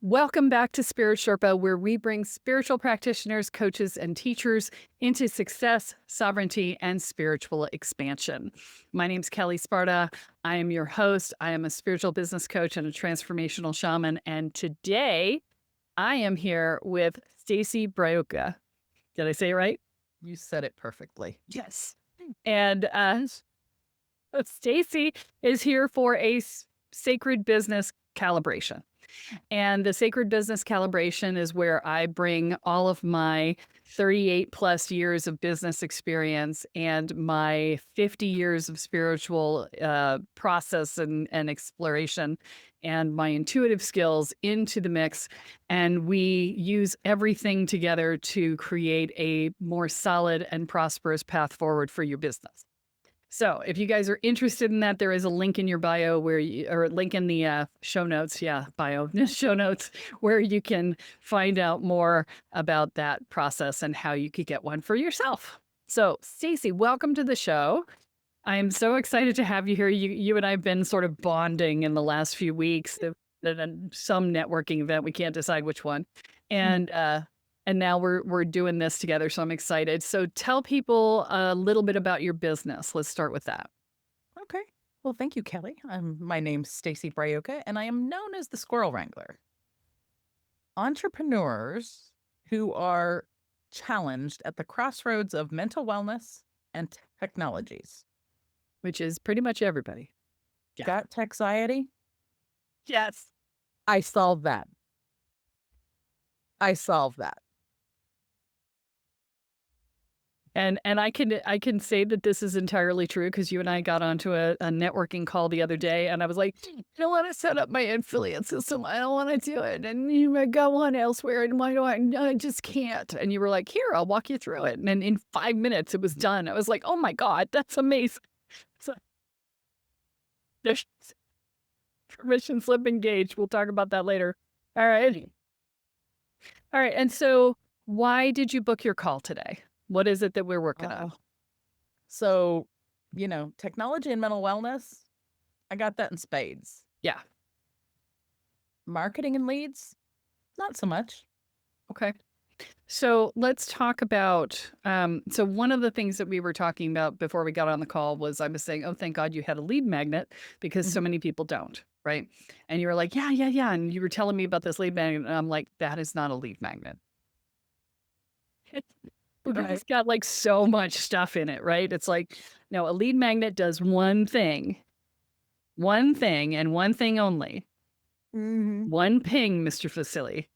Welcome back to Spirit Sherpa, where we bring spiritual practitioners, coaches, and teachers into success, sovereignty, and spiritual expansion. My name is Kelle Sparta. I am your host. I am a spiritual business coach and a transformational shaman. And today I am here with Stacy Braiuca. Did I say it right? You said it perfectly. Yes. And Stacy is here for a sacred business calibration. And the Sacred Business Calibration is where I bring all of my 38 plus years of business experience and my 50 years of spiritual process and exploration and my intuitive skills into the mix. And we use everything together to create a more solid and prosperous path forward for your business. So if you guys are interested in that, there is a link in your bio or link in the show notes. Yeah, bio, show notes, where you can find out more about that process and how you could get one for yourself. So Stacy, welcome to the show. I am so excited to have you here. You and I have been sort of bonding in the last few weeks at some networking event. We can't decide which one. And now we're doing this together, so I'm excited. So tell people a little bit about your business. Let's start with that. Okay. Well, thank you, Kelle. My name's Stacy Braiuca, and I am known as the Squirrel Wrangler. Entrepreneurs who are challenged at the crossroads of mental wellness and technologies. Which is pretty much everybody. Yeah. Got texiety? Yes. I solve that. And I can say that this is entirely true because you and I got onto a networking call the other day, and I was like, I don't want to set up my affiliate system. I don't want to do it. And you go on elsewhere, and why do I just can't? And you were like, here, I'll walk you through it. And then in 5 minutes, it was done. I was like, oh my God, that's amazing. So there's permission slip engaged. We'll talk about that later. All right. And so why did you book your call today? What is it that we're working on? So, technology and mental wellness, I got that in spades. Yeah. Marketing and leads, not so much. Okay. So let's talk about, so one of the things that we were talking about before we got on the call was I was saying, oh, thank God you had a lead magnet because so many people don't, right? And you were like, yeah. And you were telling me about this lead magnet. And I'm like, that is not a lead magnet. It's got like so much stuff in it, right? It's like, no, a lead magnet does one thing and one thing only. One ping, Mr. Facility.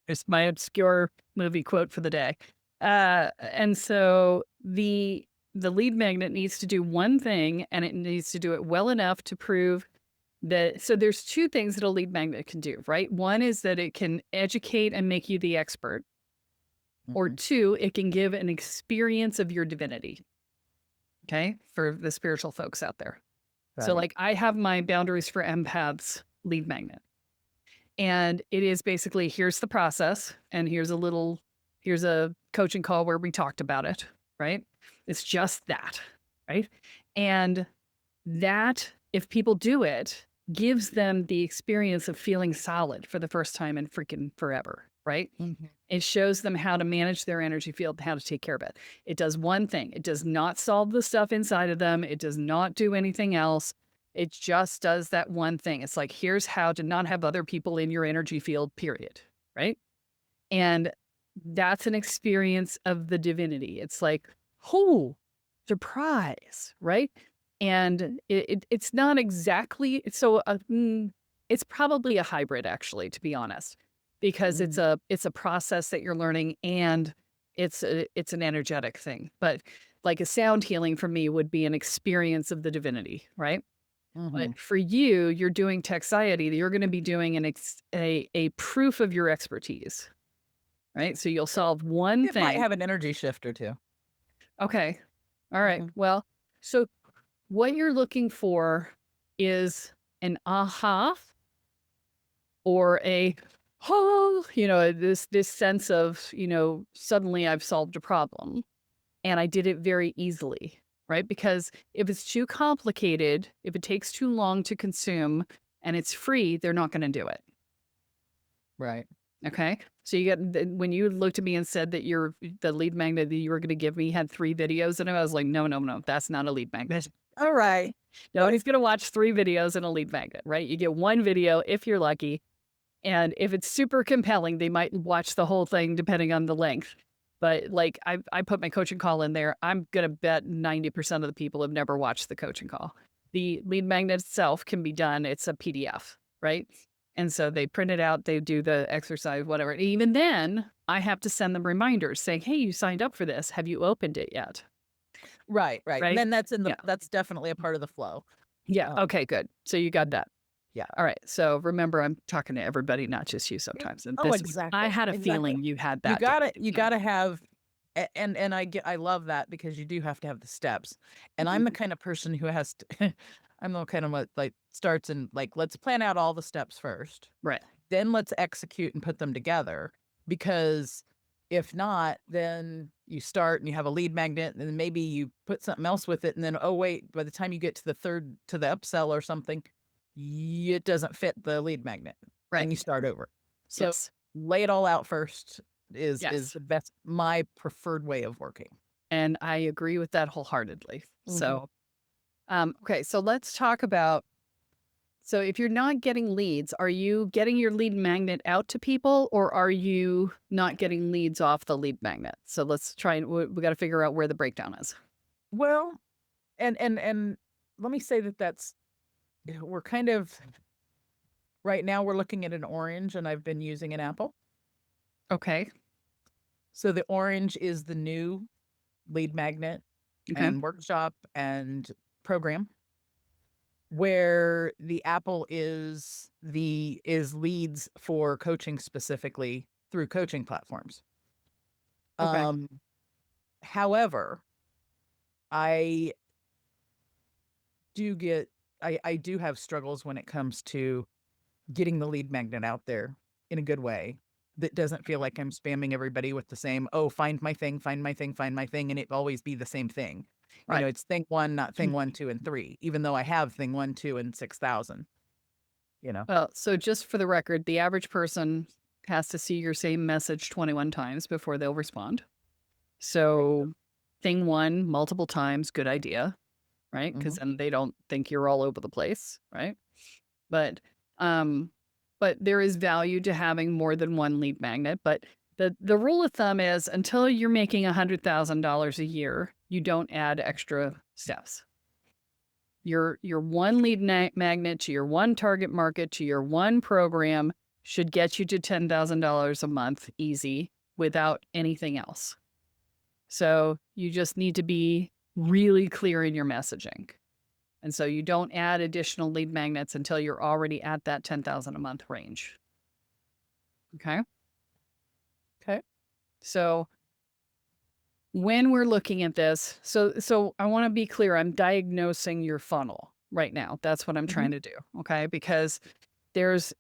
It's my obscure movie quote for the day. And so the lead magnet needs to do one thing, and it needs to do it well enough to prove that. So there's two things that a lead magnet can do, right? One is that it can educate and make you the expert. Or two, it can give an experience of your divinity. Okay. For the spiritual folks out there. Right. So like I have my Boundaries for Empaths lead magnet. And it is basically, here's the process. And here's a coaching call where we talked about it. Right. It's just that. Right. And that, if people do it, gives them the experience of feeling solid for the first time in freaking forever. Right. It shows them how to manage their energy field, how to take care of it. It does one thing. It does not solve the stuff inside of them. It does not do anything else. It just does that one thing. It's like, here's how to not have other people in your energy field, period. Right. And that's an experience of the divinity. It's like, oh, surprise. Right. And it's not exactly so. It's probably a hybrid, actually, to be honest. Because it's a process that you're learning, and it's an energetic thing. But like a sound healing for me would be an experience of the divinity, right? But for you, you're doing texiety. You're going to be doing a proof of your expertise, right? So you'll solve one thing. It might have an energy shift or two. Okay. All right. Well, so what you're looking for is an aha or a this sense of, suddenly I've solved a problem and I did it very easily, right? Because if it's too complicated, if it takes too long to consume and it's free, they're not going to do it. Right. Okay. So you get when you looked at me and said that the lead magnet that you were going to give me had 3 videos in it, I was like, no, no, no, that's not a lead magnet. All right. Nobody's going to watch 3 videos in a lead magnet, right? You get 1 video if you're lucky. And if it's super compelling, they might watch the whole thing depending on the length. But like I put my coaching call in there, I'm going to bet 90% of the people have never watched the coaching call. The lead magnet itself can be done. It's a PDF, right? And so they print it out, they do the exercise, whatever. And even then, I have to send them reminders saying, hey, you signed up for this. Have you opened it yet? Right. Right. And Right? then Yeah. that's definitely a part of the flow. Yeah. Um, Okay, good. So you got that. yeah. All right. So remember, I'm talking to everybody, not just you sometimes. And Oh, I exactly. had a Exactly. feeling you had You that. gotta you gotta have and I love that because you do have to have the steps. And I'm Mhm. the kind of person who has to I'm the kind of what like starts and like let's plan out all the steps first. Right. Then let's execute and put them together because if not, then you start and you have a lead magnet and then maybe you put something else with it and then oh wait, by the time you get to the upsell or something, it doesn't fit the lead magnet Right. and you start over. So Yes. lay it all out first is Yes. the best my preferred way of working. And I agree with that wholeheartedly. Mhm. So, okay. So let's talk about. So if you're not getting leads, are you getting your lead magnet out to people or are you not getting leads off the lead magnet? So let's try and we got to figure out where the breakdown is. Well, and let me say that's we're kind of right now we're looking at an orange and I've been using an apple. Okay. So the orange is the new lead magnet Okay. and workshop and program where the apple is leads for coaching specifically through coaching platforms. Okay. Um however, I do get I do have struggles when it comes to getting the lead magnet out there in a good way that doesn't feel like I'm spamming everybody with the same, oh, find my thing, find my thing, find my thing, and it always be the same thing. Right. It's thing one, not thing one, two, and three, even though I have thing one, two, and 6,000, you know? Well, so just for the record, the average person has to see your same message 21 times before they'll respond. So, thing one, multiple times, good idea, right? Because Mhm. then they don't think you're all over the place, right? But, um, but there is value to having more than one lead magnet. But the rule of thumb is until you're making $100,000 a year, you don't add extra steps. Your one lead magnet to your one target market to your one program should get you to $10,000 a month easy without anything else. So you just need to be really clear in your messaging. And so you don't add additional lead magnets until you're already at that 10,000 a month range. Okay? Okay. So when we're looking at this, so I want to be clear, I'm diagnosing your funnel right now. That's what I'm Mhm. trying to do, okay? Because there's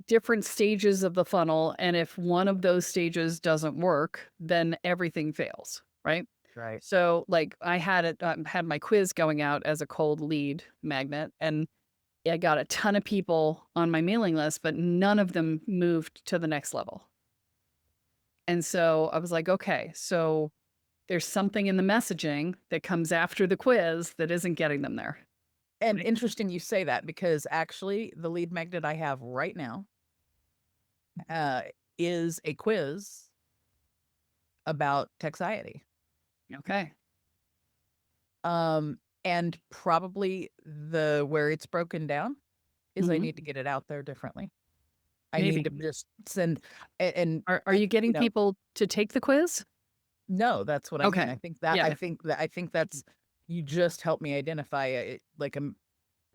different stages of the funnel, and if one of those stages doesn't work, then everything fails, right? Right. So, like, I had my quiz going out as a cold lead magnet, and I got a ton of people on my mailing list, but none of them moved to the next level. And so I was like, okay, so there's something in the messaging that comes after the quiz that isn't getting them there. And Right. interesting you say that because actually the lead magnet I have right now uh, is a quiz about texiety. Okay. And probably the where it's broken down is I Hmm. need to get it out there differently. I need Maybe. to just send and Are you getting people to take the quiz? no, that's what I mean. Okay. Yeah. I think that's you just helped me identify it. Like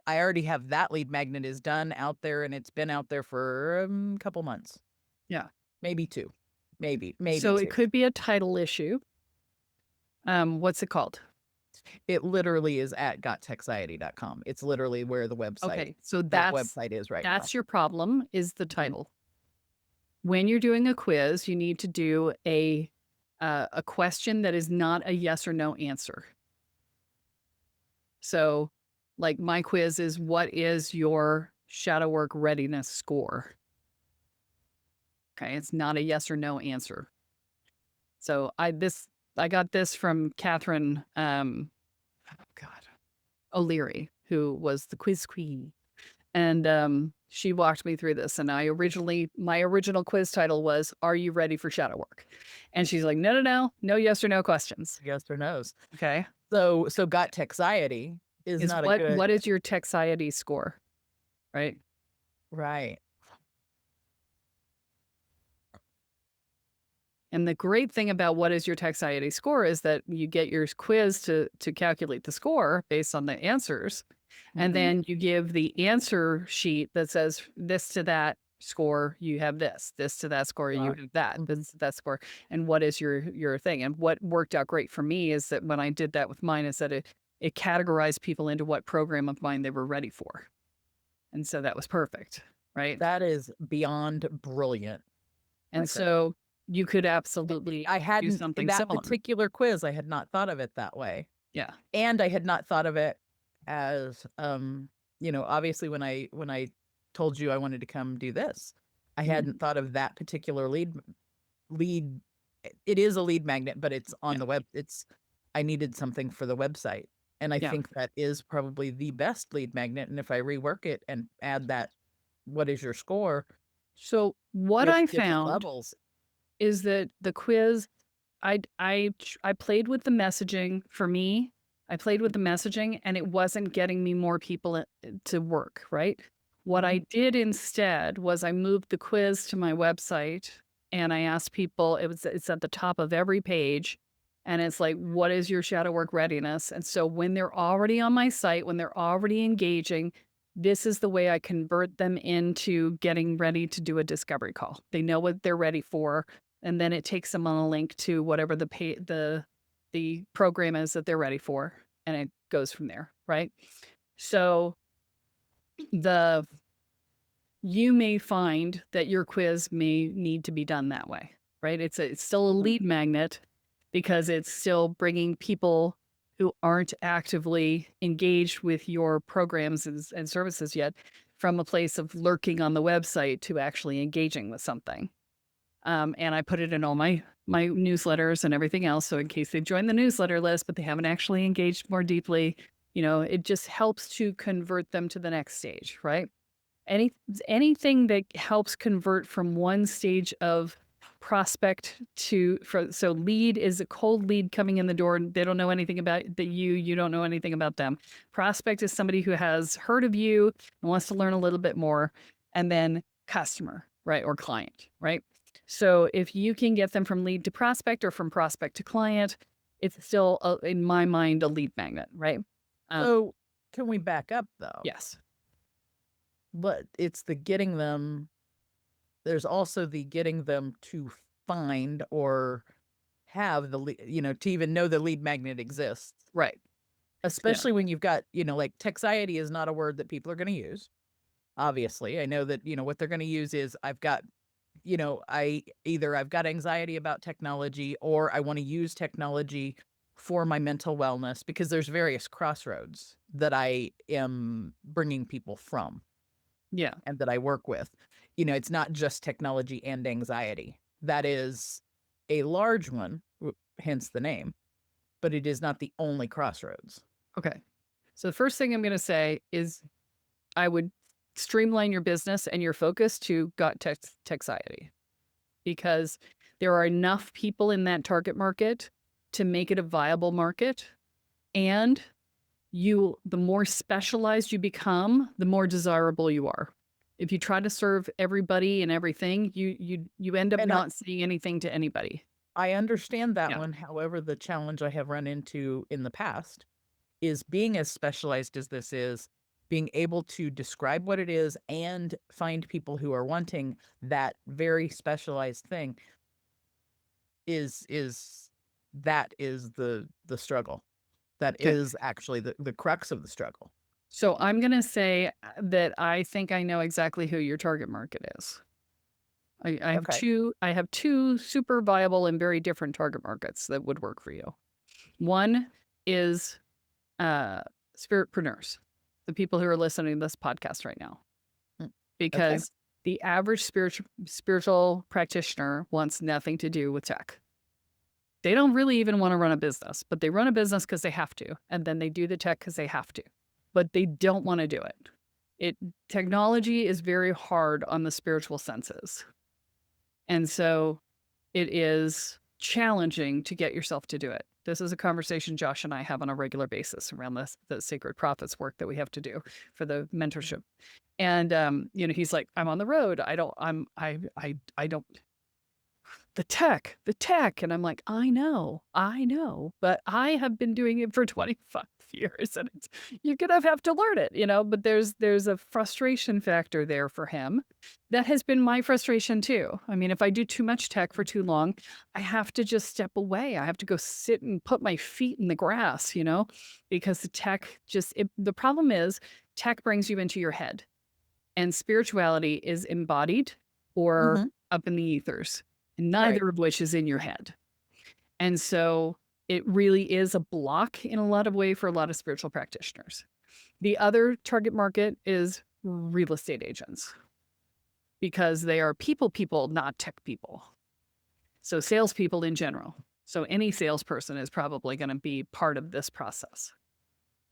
I already have that lead magnet is done out there and it's been out there for a couple months, Yeah. maybe two, maybe So it two. could be a title issue. What's it called? It literally is at gottexiety.com. It's literally where Okay. So that website is right now. that's your problem is the Mhm. title. When you're doing a quiz, you need to do a question that is not a yes or no answer. So, like my quiz is what is your shadow work readiness score? Okay. It's not a yes or no answer. So I got this from Catherine oh God, O'Leary, who was the quiz queen. And she walked me through this. And my original quiz title was, "Are you ready for shadow work?" And she's like, no yes or no questions. Yes or no's. Okay. So got texiety is Is not a good what is your texiety score? Right. right. And the great thing about what is your texiety score is that you get your quiz to calculate the score based on the answers. And Mhm. then you give the answer sheet that says this to that score, you have this to that score, you Right. have that, Mhm. this to that score. And what is your thing? And what worked out great for me is that when I did that with mine is that it categorized people into what program of mine they were ready for. And so that was perfect. Right. That is beyond brilliant. And Okay. so you could absolutely I do hadn't in something that similar. particular quiz, I had not thought of it that way. Yeah. And I had not thought of it as, obviously when I told you I wanted to come do this, I Mhm. hadn't thought of that particular lead. It is a lead magnet, but it's on Yeah. the web. I needed something for the website. And I Yeah. think that is probably the best lead magnet. And if I rework it and add that, what is your score So what with I different found levels? is that the quiz, I played with the messaging for me. I played with the messaging and it wasn't getting me more people to work, right? What I Mhm. did instead was I moved the quiz to my website and I asked people, it's at the top of every page and it's like, what is your shadow work readiness? And so when they're already on my site, when they're already engaging, this is the way I convert them into getting ready to do a discovery call. They know what they're ready for, and then it takes them on a link to whatever the program is that they're ready for, and it goes from there, right? So the you may find that your quiz may need to be done that way, right? It's still a lead magnet because it's still bringing people who aren't actively engaged with your programs and services yet from a place of lurking on the website to actually engaging with something. And I put it in all my newsletters and everything else. So in case they've joined the newsletter list, but they haven't actually engaged more deeply, it just helps to convert them to the next stage, right? Any anything that helps convert from one stage of prospect so lead is a cold lead coming in the door and they don't know anything about you don't know anything about them. Prospect is somebody who has heard of you and wants to learn a little bit more, and then customer, right, or client, right? So if you can get them from lead to prospect or from prospect to client, it's still in my mind a lead magnet, right? Um, So can we back up though? yes. But it's the getting them there's also the getting them to find or have to even know the lead magnet exists. Right. Yeah. Especially when you've got, like texiety is not a word that people are going to use. Obviously, I know that, what they're going to use is I've got anxiety about technology or I want to use technology for my mental wellness because there's various crossroads that I am bringing people from Yeah. and that I work with. It's not just technology and anxiety. That is a large one, hence the name, but it is not the only crossroads. Okay. So the first thing I'm going to say is I would streamline your business and your focus to gut texiety because there are enough people in that target market to make it a viable market. And the more specialized you become, the more desirable you are. If you try to serve everybody and everything, you end up And not saying anything to anybody. I understand that Yeah. one. However, the challenge I have run into in the past is being as specialized as this is, being able to describe what it is and find people who are wanting that very specialized thing is that is the struggle. That Okay. is actually the crux of the struggle. So I'm going to say that I think I know exactly who your target market is. Okay. I have two super viable and very different target markets that would work for you. One is uh spiritpreneurs, the people who are listening to this podcast right now. Mm, okay. Because The average spiritual practitioner wants nothing to do with tech. They don't really even want to run a business, but they run a business because they have to. And then they do the tech because they have to. But they don't want to do it. Technology is very hard on the spiritual senses. And so it is challenging to get yourself to do it. This is a conversation Josh and I have on a regular basis around the Sacred Prophets work that we have to do for the mentorship. And he's like, I'm on the road. I don't the tech. And I'm like, I know, but I have been doing it for 25 years and you're going to have to learn it, but there's a frustration factor there for him. That has been my frustration too. I mean, if I do too much tech for too long, I have to just step away. I have to go sit and put my feet in the grass, because the tech the problem is tech brings you into your head and spirituality is embodied or up in the ethers. Neither of which is in your head. And so it really is a block in a lot of ways for a lot of spiritual practitioners. The other target market is real estate agents because they are people, not tech people. So salespeople in general. So any salesperson is probably going to be part of this process.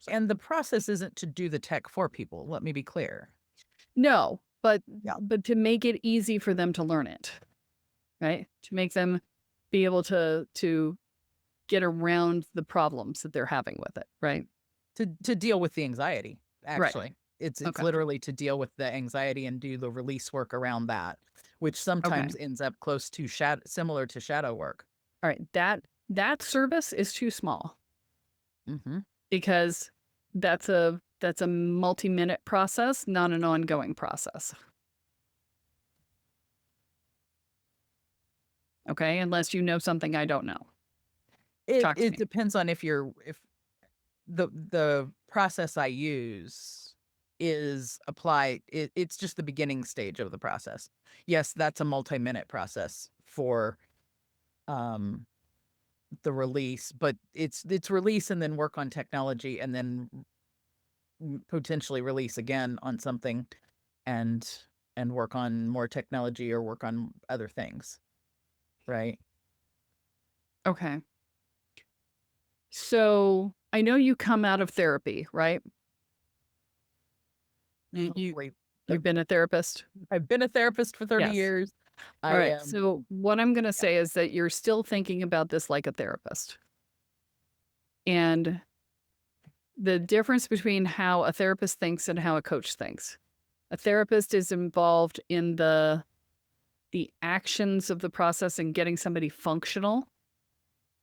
And the process isn't to do the tech for people. Let me be clear. No, but to make it easy for them to learn it. Right? To make them be able to get around the problems that they're having with it, right? To deal with the anxiety, actually. Right. It's literally to deal with the anxiety and do the release work around that, which sometimes ends up close to similar to shadow work. All right. That service is too small. Because that's a multi-minute process, not an ongoing process. Okay, unless you know something I don't know. It depends on if the process I use is applied. It's just the beginning stage of the process. Yes, that's a multi-minute process for the release, but it's release and then work on technology and then potentially release again on something and work on more technology or work on other things. Right. Okay. So I know you come out of therapy, right? You've been a therapist? I've been a therapist for 30 years. All right. So what I'm going to say is that you're still thinking about this like a therapist. And the difference between how a therapist thinks and how a coach thinks. A therapist is involved in the actions of the process and getting somebody functional.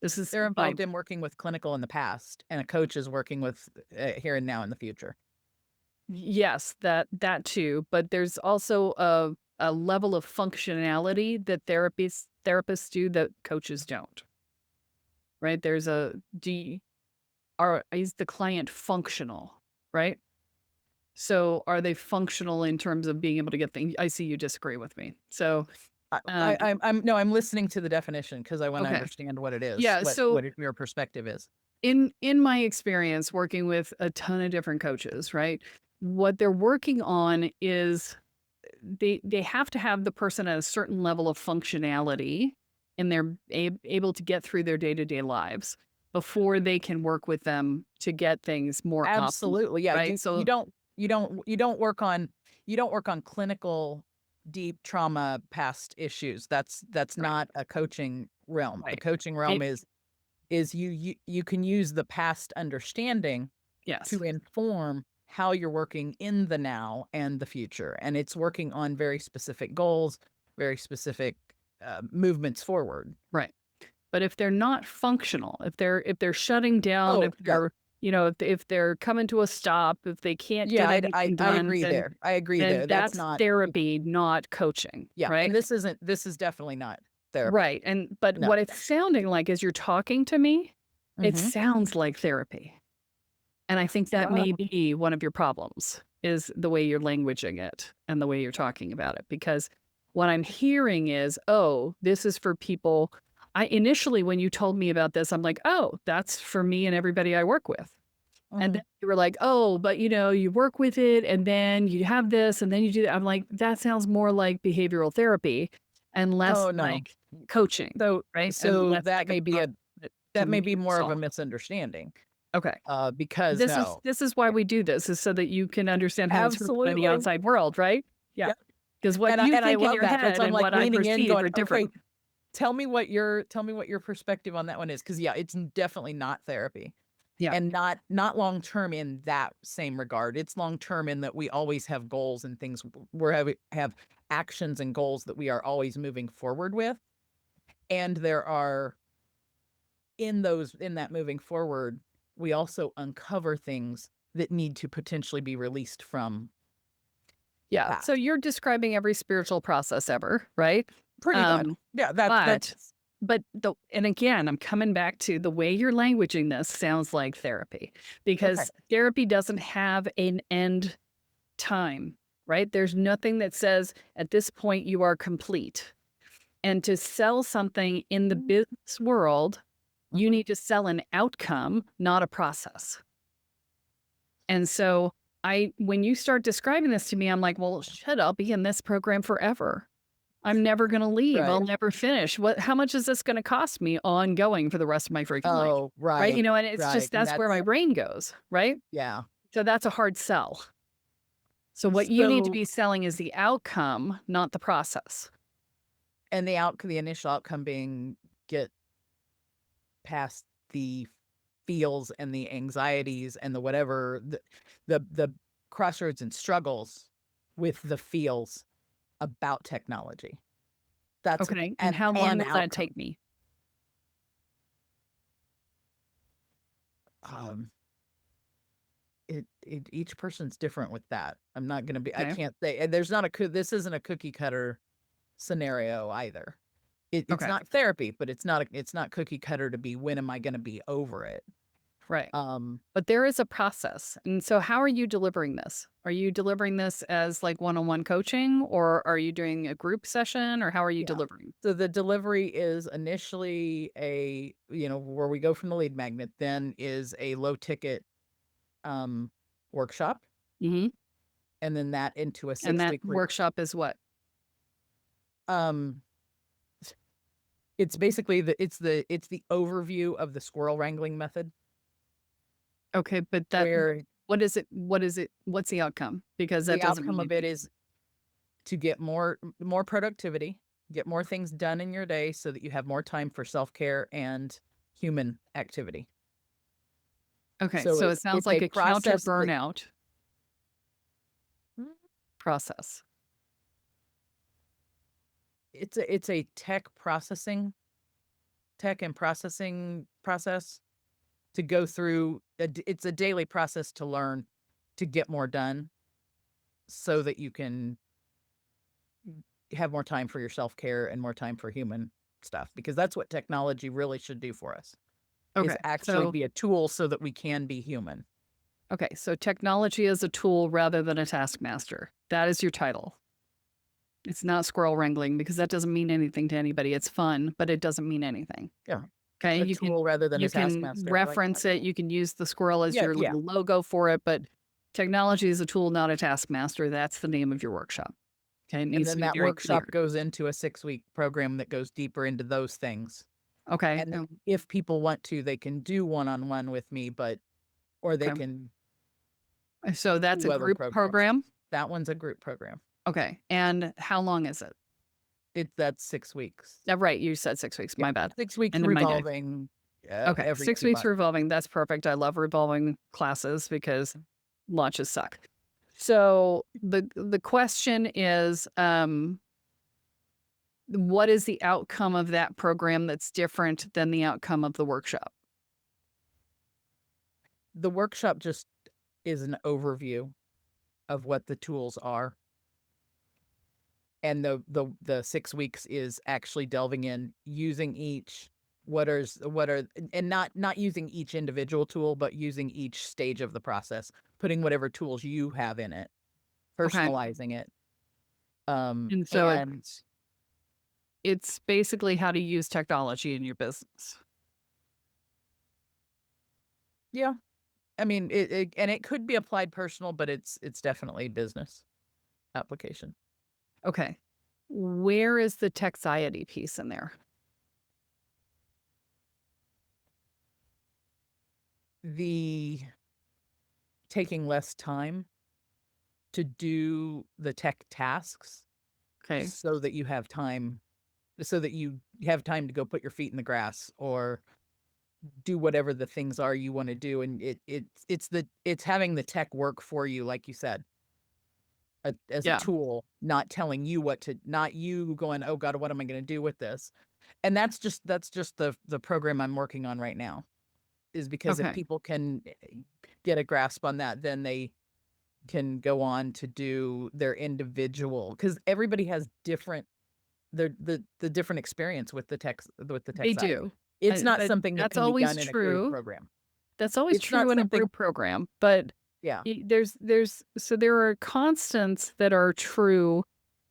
They're involved in working with clinical in the past, and a coach is working with here and now in the future. Yes, that too. But there's also a level of functionality that therapists do that coaches don't. Right? There's is the client functional, right? So are they functional in terms of being able to get things? I see you disagree with me. So I'm listening to the definition because I want to understand what it is. Yeah. What your perspective is. In my experience working with a ton of different coaches, right? What they're working on is they have to have the person at a certain level of functionality and they're able to get through their day-to-day lives before they can work with them to get things more absolutely optimal, yeah right? You don't work on clinical deep trauma past issues. That's not a coaching realm. The coaching realm is you can use the past understanding to inform how you're working in the now and the future, and it's working on very specific goals, very specific movements forward. Right. But if they're not functional, if they're shutting down, if they're if they're coming to a stop, if they can't get anything done, I agree there. I agree there. That's not therapy, not coaching. Yeah, right. And this is definitely not therapy. Right. But what it's sounding like as you're talking to me, it Mhm. sounds like therapy. And I think that may be one of your problems is the way you're languaging it and the way you're talking about it. Because what I'm hearing is, oh, this is for people. Initially, when you told me about this, I'm like, oh, that's for me and everybody I work with. And Mhm. then you were like, "Oh, but, you work with it, and then you have this, and then you do that." I'm like, "That sounds more like behavioral therapy and less Oh, no. like coaching, So right? And so less that like a may be a problem that that may can be be more of a solved." misunderstanding, Okay. because This is no. this is why we do this, is so that you can understand how to interpret it in the Absolutely. outside world, right? Yeah. Yep. Because what I you and I think in love your that. That's head why I'm, and like, what I leaning in perceive going, are "Okay, different. tell me what your perspective on that one is, because yeah, it's definitely not therapy, Yeah. and not long term in that same regard. It's long term in that we always have goals and things have actions and goals that we are always moving forward with, and there are in that moving forward, we also uncover things that need to potentially be released from the Yeah. So past. you're describing every spiritual process ever, right? Pretty much. Um, Yeah, but that's and again, I'm coming back to the way you're languaging this sounds like therapy, okay. because therapy doesn't have an end time, right? There's nothing that says at this point you are complete. And to sell something in the business world, you Mhm. need to sell an outcome, not a process. And so when you start describing this to me, I'm like, well, shit, I'll be in this program forever. I'm never going to leave. I'll Right. never finish. How much is this going to cost me ongoing for the rest of my freaking life? Oh, Right. right, And it's right, just, and that's where my that's brain goes. Right. yeah. So that's a hard sell. So what you need to So be selling is the outcome, not the process. and the initial outcome being get past the feels and the anxieties and the whatever, the crossroads and struggles with the feels about technology. That's Okay. And how long an will that outcome. take me? Um, each person's different with that. I'm not gonna be I Okay. can't say and there's not a this isn't a cookie cutter scenario either. It's Okay. not therapy, but it's not cookie cutter to be when am I gonna be over it? Right. Um, But there is a process. And so how are you delivering this? Are you delivering this as like one-on-one coaching, or are you doing a group session, or how are you yeah. delivering? So the delivery is initially where we go from the lead magnet, then is a low ticket um workshop, Hmm. and then that into a And that 6 week workshop is what? um it's basically it's the overview of the squirrel wrangling method Okay, but where what is it? What is it? What's the outcome? Because that the doesn't outcome mean of it anything. is to get more productivity, get more things done in your day so that you have more time for self-care and human activity. Okay, So so it sounds it's a like a counter process that burnout process. it's a tech and processing process to go through it's a daily process to learn to get more done so that you can have more time for your self-care and more time for human stuff because that's what technology really should do for us is Okay, actually so be a tool so that we can be human. so technology is a tool rather than a taskmaster. That is your title. It's not squirrel wrangling, because that doesn't mean anything to anybody. It's fun, but it doesn't mean anything. Yeah. Okay, A you can tool rather than a you can taskmaster. I like that. reference it, you can use the squirrel as Yeah, your yeah. little logo for it, but technology is a tool, not a taskmaster. That's the name of your workshop. Okay, it And needs to then be that very workshop clear. goes into a 6 week program that goes deeper into those things. Okay, And then if people want to, they can do one-on-one with me, or they okay. can So that's a do other group programs. program. That one's a group program. Okay, and how long is it? That's 6 weeks. Right, you said 6 weeks. Yeah, My bad. 6 weeks And in my day. revolving, Okay, every 6 2 weeks months. revolving. That's perfect. I love revolving classes because launches suck. So the question is, what is the outcome of that program that's different than the outcome of the workshop? The workshop just is an overview of what the tools are, and the 6 weeks is actually delving in, using each what are and not using each individual tool, but using each stage of the process, putting whatever tools you have in it, Okay. personalizing it, And so and it's basically how to use technology in your business. yeah, I mean, and it could be applied personal, but it's definitely business application. Okay. Where is the texiety piece in there? The taking less time to do the tech tasks Okay. so that you have time to go put your feet in the grass or do whatever the things are you want to do, and it's having the tech work for you, like you said, as a Yeah. tool, not telling you what to, not you going, oh god, what am I going to do with this? And that's just the program I'm working on right now, is because if Okay. people can get a grasp on that, then they can go on to do their individual, because everybody has different, the different experience with the tech They side. do. It's not But something that that's can be always done in a group true. program. That's always It's not true in a something group program, but Yeah. there are constants that are true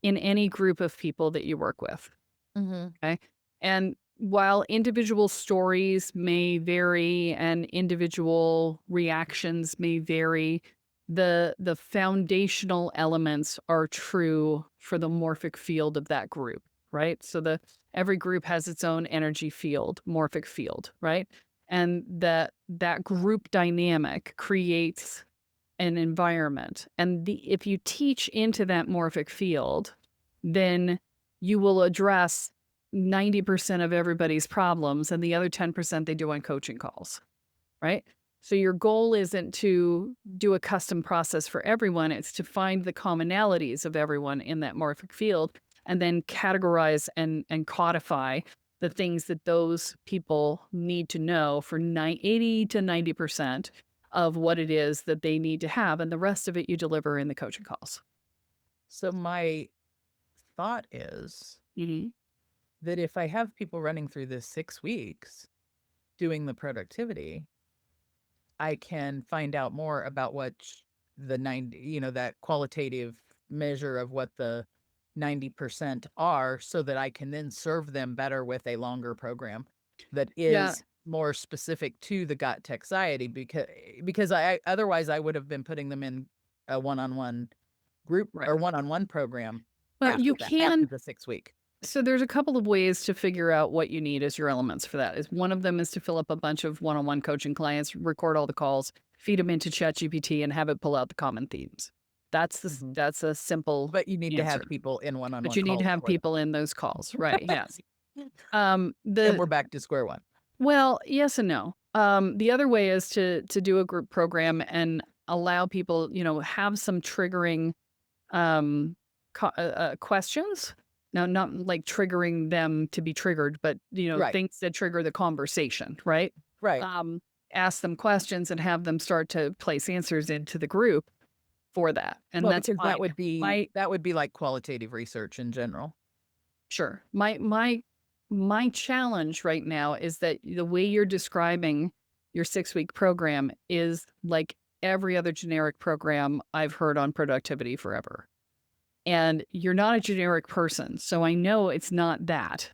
in any group of people that you work with. Mhm. Okay. And while individual stories may vary and individual reactions may vary, the foundational elements are true for the morphic field of that group, right? So the every group has its own energy field, morphic field, right? And that group dynamic creates an environment. And if you teach into that morphic field, then you will address 90% of everybody's problems and the other 10% they do on coaching calls, right? So your goal isn't to do a custom process for everyone, it's to find the commonalities of everyone in that morphic field and then categorize and codify the things that those people need to know for 80 to 90% of what it is that they need to have. And the rest of it you deliver in the coaching calls. So my thought is Mhm. that if I have people running through this 6 weeks doing the productivity, I can find out more about what the 90, that qualitative measure of what the 90% are, so that I can then serve them better with a longer program that Yeah, is more specific to the gut texiety, because I otherwise I would have been putting them in a one-on-one group right. or one-on-one program Well, after you that, after can. the 6 week. So there's a couple of ways to figure out what you need as your elements for that. Is one of them is to fill up a bunch of one-on-one coaching clients, record all the calls, feed them into ChatGPT, and have it pull out the common themes. Mhm. That's a simple But you need to answer. have people in But one-on-one you need to calls have for people in those calls, right? that. Yes. And we're The back to square one. Well, yes and no. The other way is to do a group program and allow people, have some triggering questions. Now, not like triggering them to be triggered, but Right, things that trigger the conversation, right? right. Um, Ask them questions and have them start to place answers into the group for that, and Well, that's because fine. My that would be like qualitative research in general. Sure. My challenge right now is that the way you're describing your 6-week program is like every other generic program I've heard on productivity forever. And you're not a generic person, so I know it's not that.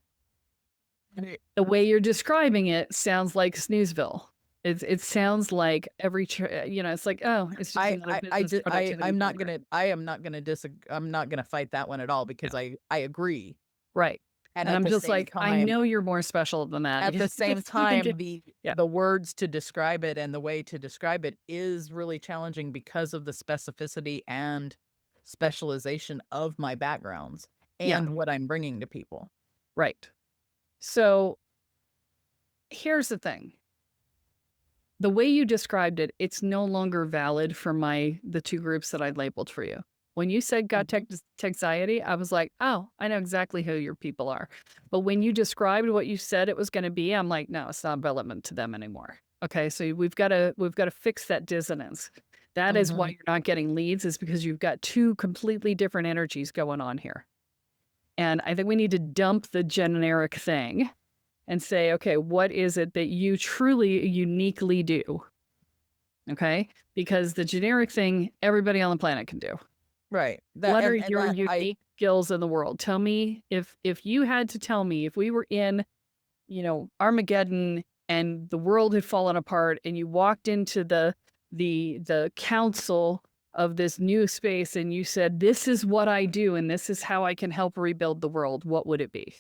Right. The way you're describing it sounds like Snoozeville. It sounds like it's like, oh, it's just another business productivity program. I'm not gonna fight that one at all, Yeah, because I agree. right. And And I'm just like, I know you're more special than that. at the same time, Yeah. the words to describe it and the way to describe it is really challenging because of the specificity and specialization of my backgrounds Yeah. and what I'm bringing to people. Right. So here's the thing. The way you described it, it's no longer valid for the two groups that I labeled for you. When you said gut Mhm. anxiety, I was like, oh, I know exactly who your people are. But when you described what you said it was going to be, I'm like, no, it's not relevant to them anymore. Okay, so we've got to fix that dissonance. That is why Mhm. you're not getting leads, is because you've got two completely different energies going on here. And I think we need to dump the generic thing and say, okay, what is it that you truly uniquely do? Okay. Because the generic thing, everybody on the planet can do. Right. That What are and your that I unique skills in the world? Tell me, if you had to tell me, if we were in, Armageddon and the world had fallen apart and you walked into the counsel of this new space and you said, this is what I do and this is how I can help rebuild the world, what would it be?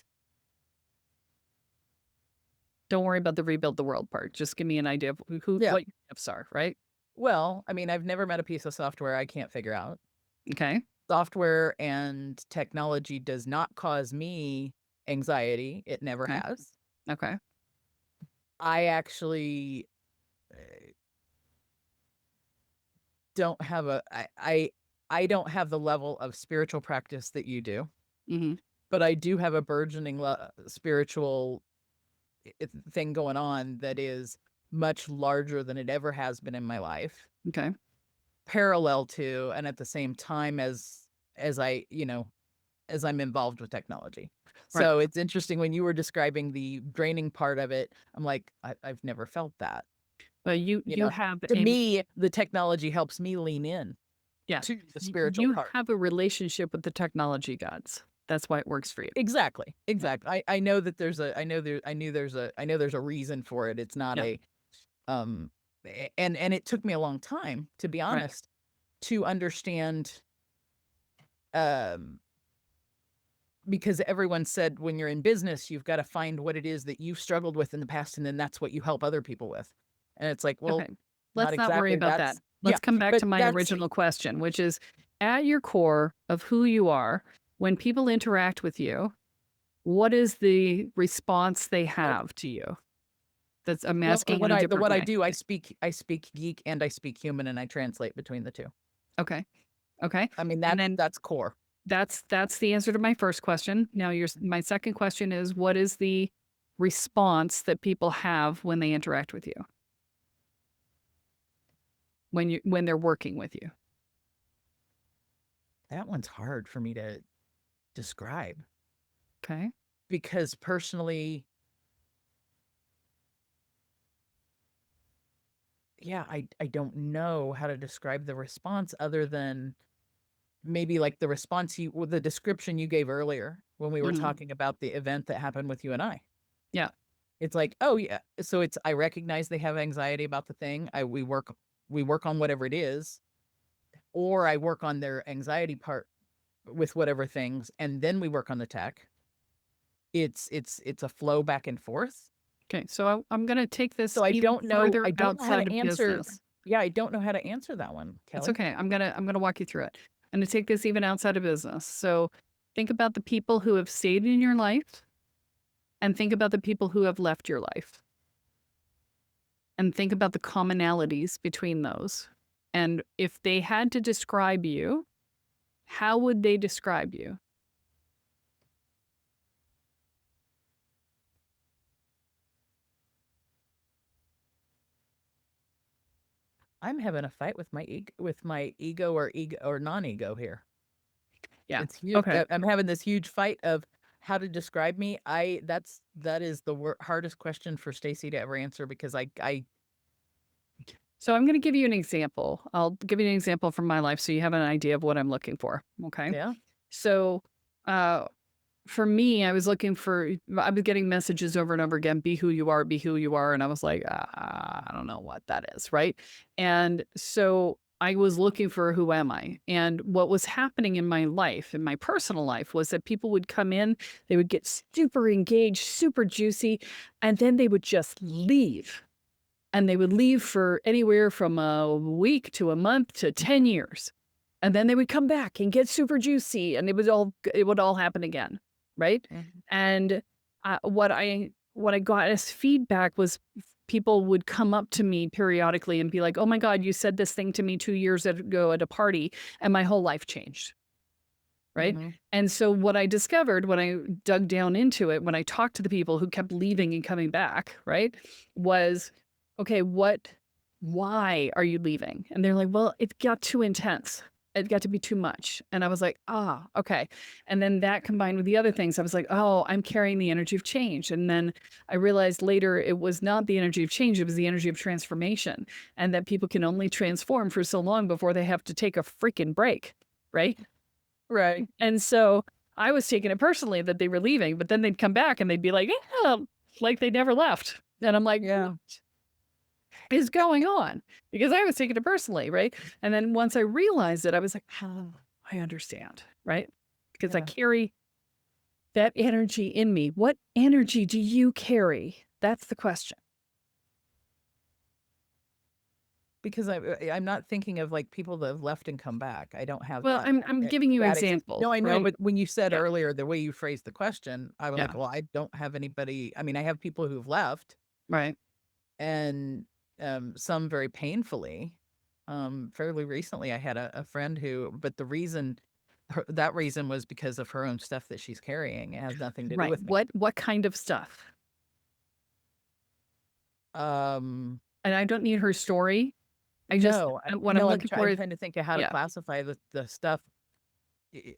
Don't worry about the rebuild the world part. Just give me an idea of Yeah. what your gifts are, right? Well, I mean, I've never met a piece of software I can't figure out. Okay. Software and technology does not cause me anxiety. It never Okay. has. Okay. I actually don't have I don't have the level of spiritual practice that you do, Mm-hmm. but I do have a burgeoning spiritual thing going on that is much larger than it ever has been in my life, Okay. parallel to and at the same time as I, as I'm involved with technology. Right. So it's interesting when you were describing the draining part of it, I'm like, I've never felt that. But you You you know, have to a me, the technology helps me lean in yeah. to the spiritual You part. have a relationship with the technology gods. That's why it works for you. Exactly. Yeah. Exactly. I know that there's a I know there's a reason for it. It's not Yeah. a um and it took me a long time, to be Right. honest, to understand um because everyone said when you're in business, you've got to find what it is that you've struggled with in the past and then that's what you help other people with. And it's like, well, Okay. not Let's not worry exactly. about that. That's yeah, Let's come back but to my that's original question, which is at your core of who you are, when people interact with you, what is the response they have to you? That's I'm well, asking in a different what I way. do, I speak geek and I speak human and I translate between the two. Okay. Okay. I mean, And then that's core. that's the answer to my first question. Now my second question is what is the response that people have when they interact with you? When they're working with you. That one's hard for me to describe Okay. because personally, yeah, I don't know how to describe the response other than maybe like the response you with the description you gave earlier when we were Mhm. talking about the event that happened with you and I. Yeah. It's like, oh yeah, so it's I recognize they have anxiety about the thing. We work on whatever it is, or I work on their anxiety part with whatever things, and then we work on the tech. It's a flow back and forth. Okay. So I'm going to take this So even further I don't know how outside to of answer business. yeah, I don't know how to answer that one, It's Kelly. okay. I'm gonna walk you through it. I'm gonna take this even outside of business. So think about the people who have stayed in your life and think about the people who have left your life. And think about the commonalities between those. And if they had to describe you, how would they describe you? I'm having a fight with my ego or non-ego here. Yeah. It's huge. Okay. I'm having this huge fight of how to describe me. That is the hardest question for Stacy to ever answer because I So I'm gonna give you an example. I'll give you an example from my life so you have an idea of what I'm looking for. Okay. yeah. So uh for me, I was getting messages over and over again, be who you are. And I was like, I don't know what that is. Right. And so I was looking for who am I? And what was happening in my life, in my personal life, was that people would come in, they would get super engaged, super juicy, and then they would just leave. And they would leave for anywhere from a week to a month to 10 years. And then they would come back and get super juicy and it would all happen again, right? Mhm. And what I got as feedback was people would come up to me periodically and be like, "Oh my god, you said this thing to me 2 years ago at a party and my whole life changed." Right? Mhm. And so what I discovered when I dug down into it, when I talked to the people who kept leaving and coming back, right, was, okay, why are you leaving? And they're like, well, it got too intense. It got to be too much. And I was like, okay. And then that combined with the other things, I was like, oh, I'm carrying the energy of change. And then I realized later it was not the energy of change, it was the energy of transformation. And that people can only transform for so long before they have to take a freaking break. Right. Right. And so I was taking it personally that they were leaving, but then they'd come back and they'd be like, yeah, like they never left. And I'm like, Yeah. is going on? Because I was taking it personally, right? And then once I realized it, I was like, oh, I understand, right? Because I Yeah. carry that energy in me. What energy do you carry? That's the question. Because I'm not thinking of, like, people that have left and come back. I don't have Well, I'm giving you that examples, no, I know, right? but when you said Yeah. earlier, the way you phrased the question, I was like, Yeah. "Well, I don't have anybody." I mean, I have people who've left Right. and, some very painfully. Fairly recently, I had a friend who but the reason that reason was because of her own stuff that she's carrying. It has nothing to do Right. with me. What kind of stuff? Um, And I don't need her story. I just no, what I'm no, looking for I'm is trying to think of how to yeah. classify the stuff. Eh,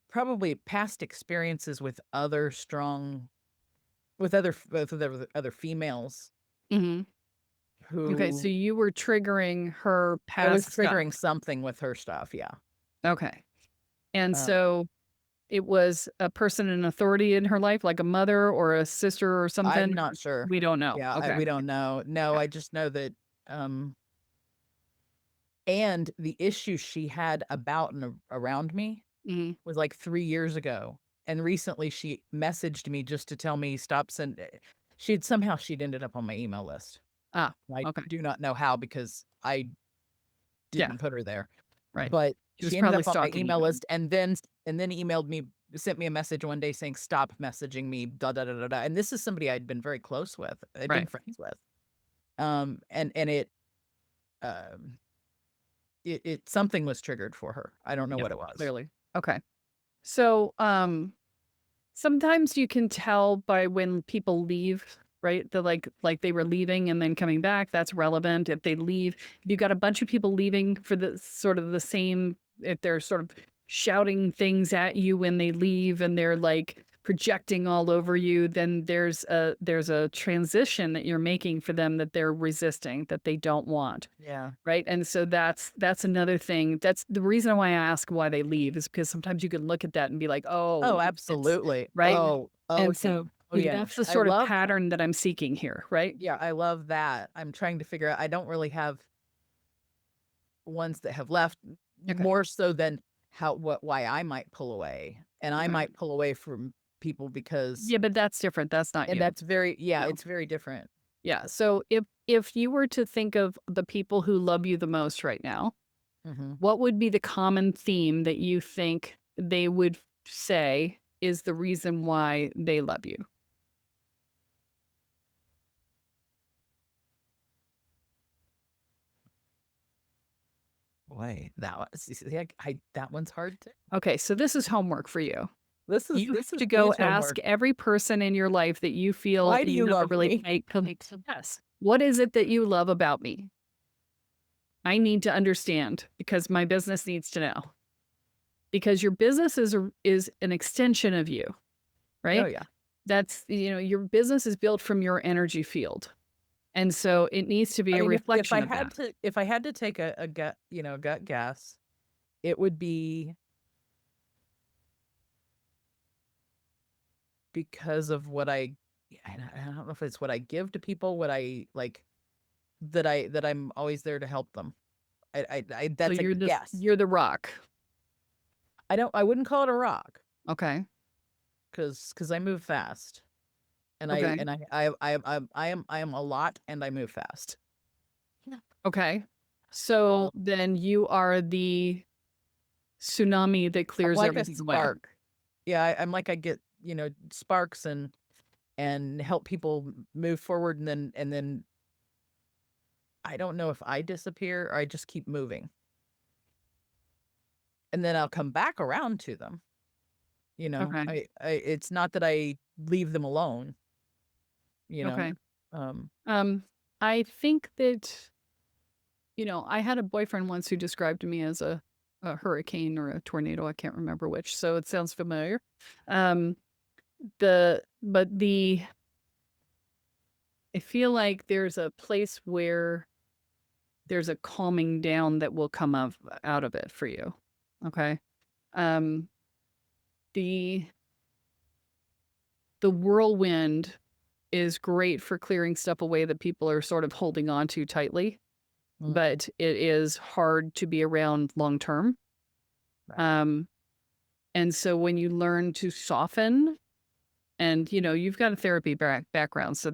Probably past experiences with other strong with other females Mhm. Okay, so who you were triggering her I was past stuff. triggering something with her stuff, yeah. Okay. And Um, so it was a person in authority in her life, like a mother or a sister or I'm something? not sure. We don't know. Yeah, Okay. we don't know. No, Yeah. I just know that, um and the issue she had about and around me Mhm. was, like, 3 years ago, and recently she messaged me just to tell me stop she'd ended up on my email list. Ah, I okay. do not know how because I Yeah, didn't put her there, right. but She was she ended probably up on my stalking you. email list and then emailed me sent me a message one day saying, "Stop messaging me, da da da da da," and this is somebody I'd been very close with, I'd been Right. friends with, and um, it something was triggered for her. I don't know Yep, what it was. clearly. Okay. So, sometimes you can tell by when people leave, right? The like they were leaving and then coming back, that's relevant. If they leave, if you got a bunch of people leaving for the sort of the same, if they're sort of shouting things at you when they leave and they're like projecting all over you, then there's a transition that you're making for them that they're resisting, that they don't want. Yeah. Right, and so that's another thing. That's the reason why I ask why they leave is because sometimes you can look at that and be like, "Oh, Oh, it's" absolutely. right? Oh, And yeah. so Oh, yeah. that's the I sort of love pattern that I'm seeking here, right? yeah, I love that. I'm trying to figure out I don't really have ones that have left, Okay, more so than why I might pull away, and I okay. might pull away from people because Yeah, but that's different, that's not and you. that's very yeah, No. it's very different. Yeah, so if you were to think of the people who love you the most right now, Mhm. what would be the common theme that you think they would say is the reason why they love you? Boy, that was see, that one's hard to Okay, so this is homework for you. You this have is to go huge ask homework. every person in your life that you feel Why do you you never love really me? make success. What is it that you love about me? I need to understand because my business needs to know. Because your business is an extension of you, Oh, right? yeah. That's your business is built from your energy field. And so it needs to be I a mean, reflection of that. if I had to take a gut gut guess, it would be because of what I don't know if it's what I give to people, what I like that I'm always there to help them. I So that's a guess. you're the rock. I wouldn't call it a rock Okay. because I move fast and Okay. I am a lot and I move fast. Yeah. Okay. So Um, then you are the tsunami that I'm clears like a everything away. spark. Yeah, I'm like I get, sparks and help people move forward and then I don't know if I disappear or I just keep moving. And then I'll come back around to them, Okay. I it's not that I leave them alone, you know. Okay. Um, Um, I think that, I had a boyfriend once who described me as a hurricane or a tornado. I can't remember which. So it sounds familiar. Um, but I feel like there's a place where there's a calming down that will come out of it for you. Okay. Um, the, the whirlwind is great for clearing stuff away that people are sort of holding on to tightly, Mm, but it is hard to be around long term. right. Um, and so when you learn to soften, and you've got a therapy background, so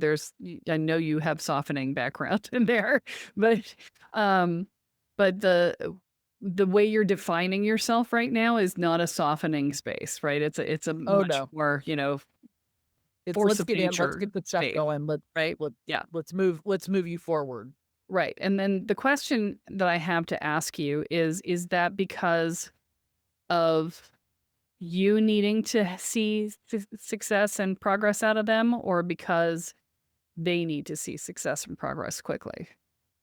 I know you have softening background in there, but um, but the way you're defining yourself right now is not a softening space, right? It's a Oh, much no. more, It's force let's of get in, let's nature get the stuff space, going. right? Let Yeah. let's move you forward. Right. And then the question that I have to ask you is that because of you needing to see success and progress out of them, or because they need to see success and progress quickly?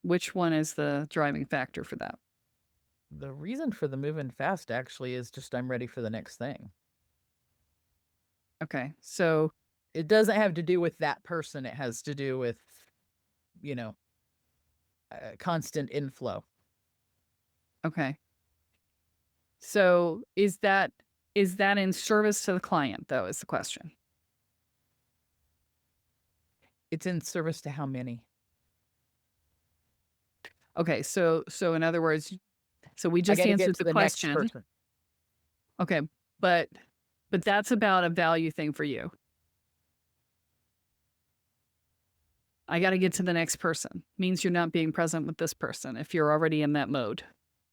Which one is the driving factor for that? The reason for the moving fast actually is just I'm ready for the next thing. Okay. So, It doesn't have to do with that person. It has to do with, you know, constant inflow. okay. So is that in service to the client though, is the question. It's in service to how many? Okay. So in other words, so we I just got to get answered to the the next question. person. Okay. But that's about a value thing for you. I got to get to the next person. Means you're not being present with this person if you're already in that mode.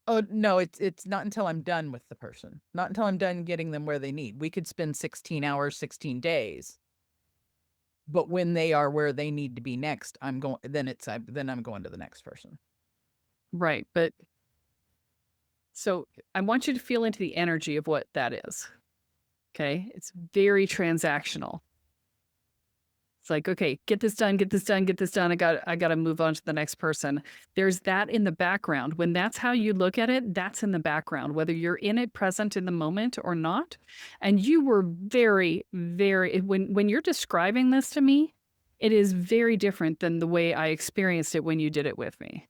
Oh, no, it's not until I'm done with the person. Not until I'm done getting them where they need. We could spend 16 hours, 16 days. But when they are where they need to be next, then I'm going to the next person. Right. But so I want you to feel into the energy of what that is. Okay. It's very transactional. It's like, okay, get this done, get this done, get this done. I got to move on to the next person. There's that in the background. When that's how you look at it, that's in the background, whether you're in it present in the moment or not. And you were very, very when you're describing this to me, it is very different than the way I experienced it when you did it with me.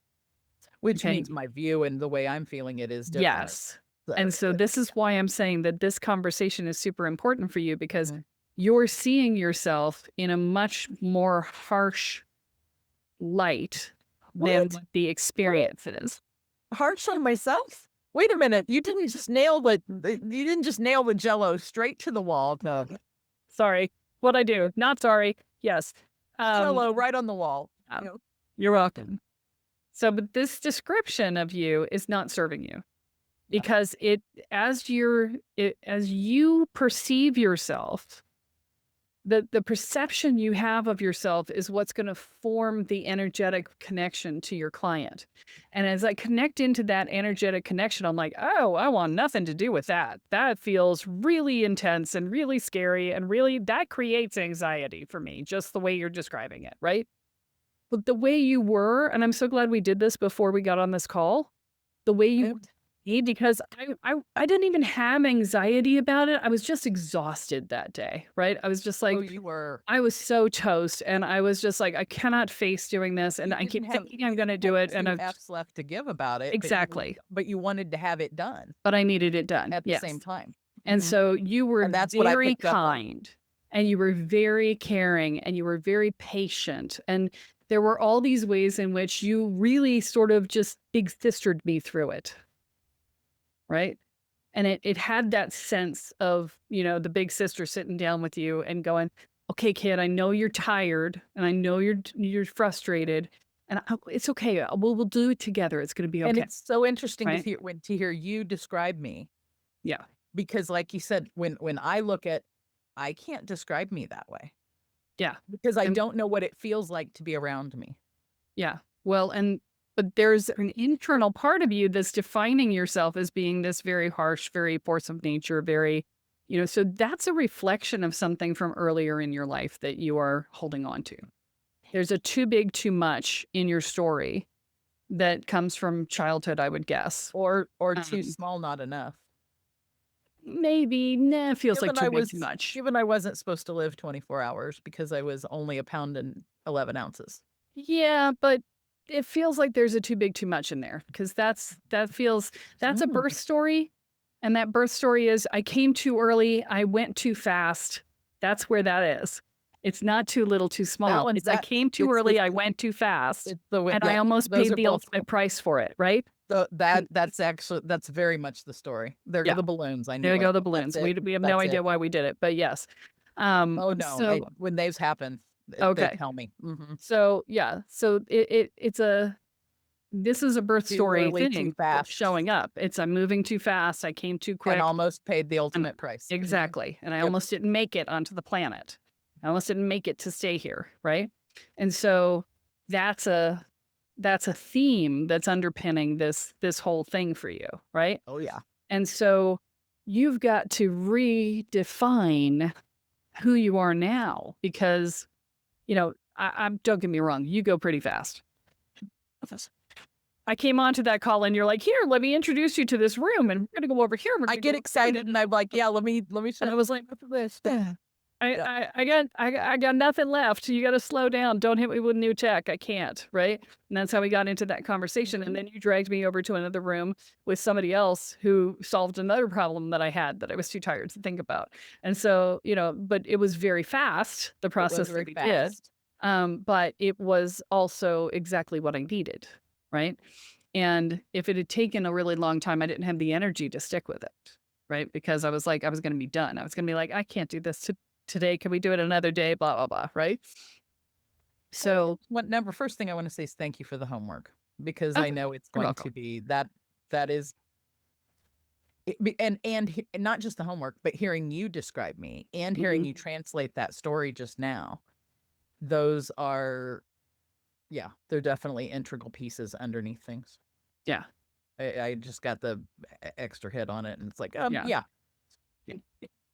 Which Okay. means my view and the way I'm feeling it is different. Yes. So, And so this is why I'm saying that this conversation is super important for you, because Mhm. you're seeing yourself in a much more harsh light than What? what the experience is. Harsh on myself? Wait a minute. You didn't just nail the jello straight to the wall. No. Sorry. What I do? Not sorry. Yes. Um, Jello right on the wall. um, You you're welcome. So, but this description of you is not serving you, Yeah. because as you perceive yourself, the perception you have of yourself is what's going to form the energetic connection to your client. And as I connect into that energetic connection, I'm like, oh, I want nothing to do with that. That feels really intense and really scary, and really that creates anxiety for me, just the way you're describing it, right? But the way you were, and I'm so glad we did this before we got on this call, the way you Yep. were to me, because I didn't even have anxiety about it. I was just exhausted that day, right? I was just Oh, like, you were. I was so toast, and I was just like, I cannot face doing this, and You I didn't keep have thinking I'm gonna do it, and two I F's left to give about it, exactly, but you wanted to have it done but I needed it done, at the same yes. time. And Mhm. so you were And that's what I very picked up on. kind, and you were very caring, and you were very patient, and there were all these ways in which you really sort of just big sistered me through it, right? And it had that sense of, the big sister sitting down with you and going, "Okay, kid, I know you're tired, and I know you're frustrated, and it's okay. We'll do it together. It's gonna be And okay." it's so interesting Right? to hear you describe me Yeah. because like you said, when I look at I can't describe me that way Yeah. because I And don't know what it feels like to be around me. yeah. Well, but there's an internal part of you that's defining yourself as being this very harsh, very force of nature, very, so that's a reflection of something from earlier in your life that you are holding on to. There's a too big, too much in your story that comes from childhood, I would guess. Or too Um, small, not enough. maybe, nah, feels like Given too I big, was too much. given I wasn't supposed to live 24 hours because I was only a pound and 11 ounces. Yeah, but it feels like there's a too big, too much in there, because that's a Mm. birth story. And that birth story is I came too early, I went too fast. That's where that is. It's not too little, too That small. one's It's I that came too it's early, I went too fast, it's the way and I yeah, almost those paid are the both ultimate price for it, right? And that's actually that's very much the story. There go yeah, the balloons, I there knew you it. go, the That's balloons. it, We have no that's idea it. why we did it, but yes. Oh, no, So when those happen, they okay. tell me. Mhm. So, yeah, so it's a this is a birth Too story early, too thing that's fast, showing up. It's I'm moving too fast, I came too and quick, almost paid the and ultimate price. Mhm. exactly, and I Yep. almost didn't make it onto the planet. I almost didn't make it to stay here, right? And so that's a that's a theme that's underpinning this whole thing for you, right? Oh, yeah. And so you've got to redefine who you are now because, I'm don't get me wrong, you go pretty fast. I came onto that call and you're like, "Here, let me introduce you to this room, and we're gonna go over here, and we're I gonna go get over here." excited and I'm like, "Yeah, let me And share I was like, this." Yeah. Yeah. I got nothing left. You gotta slow down. Don't hit me with new tech. I can't, right? And that's how we got into that conversation. And Mhm. then you dragged me over to another room with somebody else who solved another problem that I had that I was too tired to think about. And so, but it was very fast, the It was process that very we did. fast. But it was also exactly what I needed, right? And if it had taken a really long time, I didn't have the energy to stick with it, right? Because I was like, I was going to be done. I was going to be like, I can't do this today. Can we do it another day? Blah, blah, blah, right? So, What number first thing I wanna say is thank you for the homework because oh, I know it's you're going welcome. to be that is and not just the homework, but hearing you describe me and hearing Mhm. you translate that story just now, those are yeah, they're definitely integral pieces underneath things. Yeah. I just got the extra hit on it, and it's like, Yeah. yeah.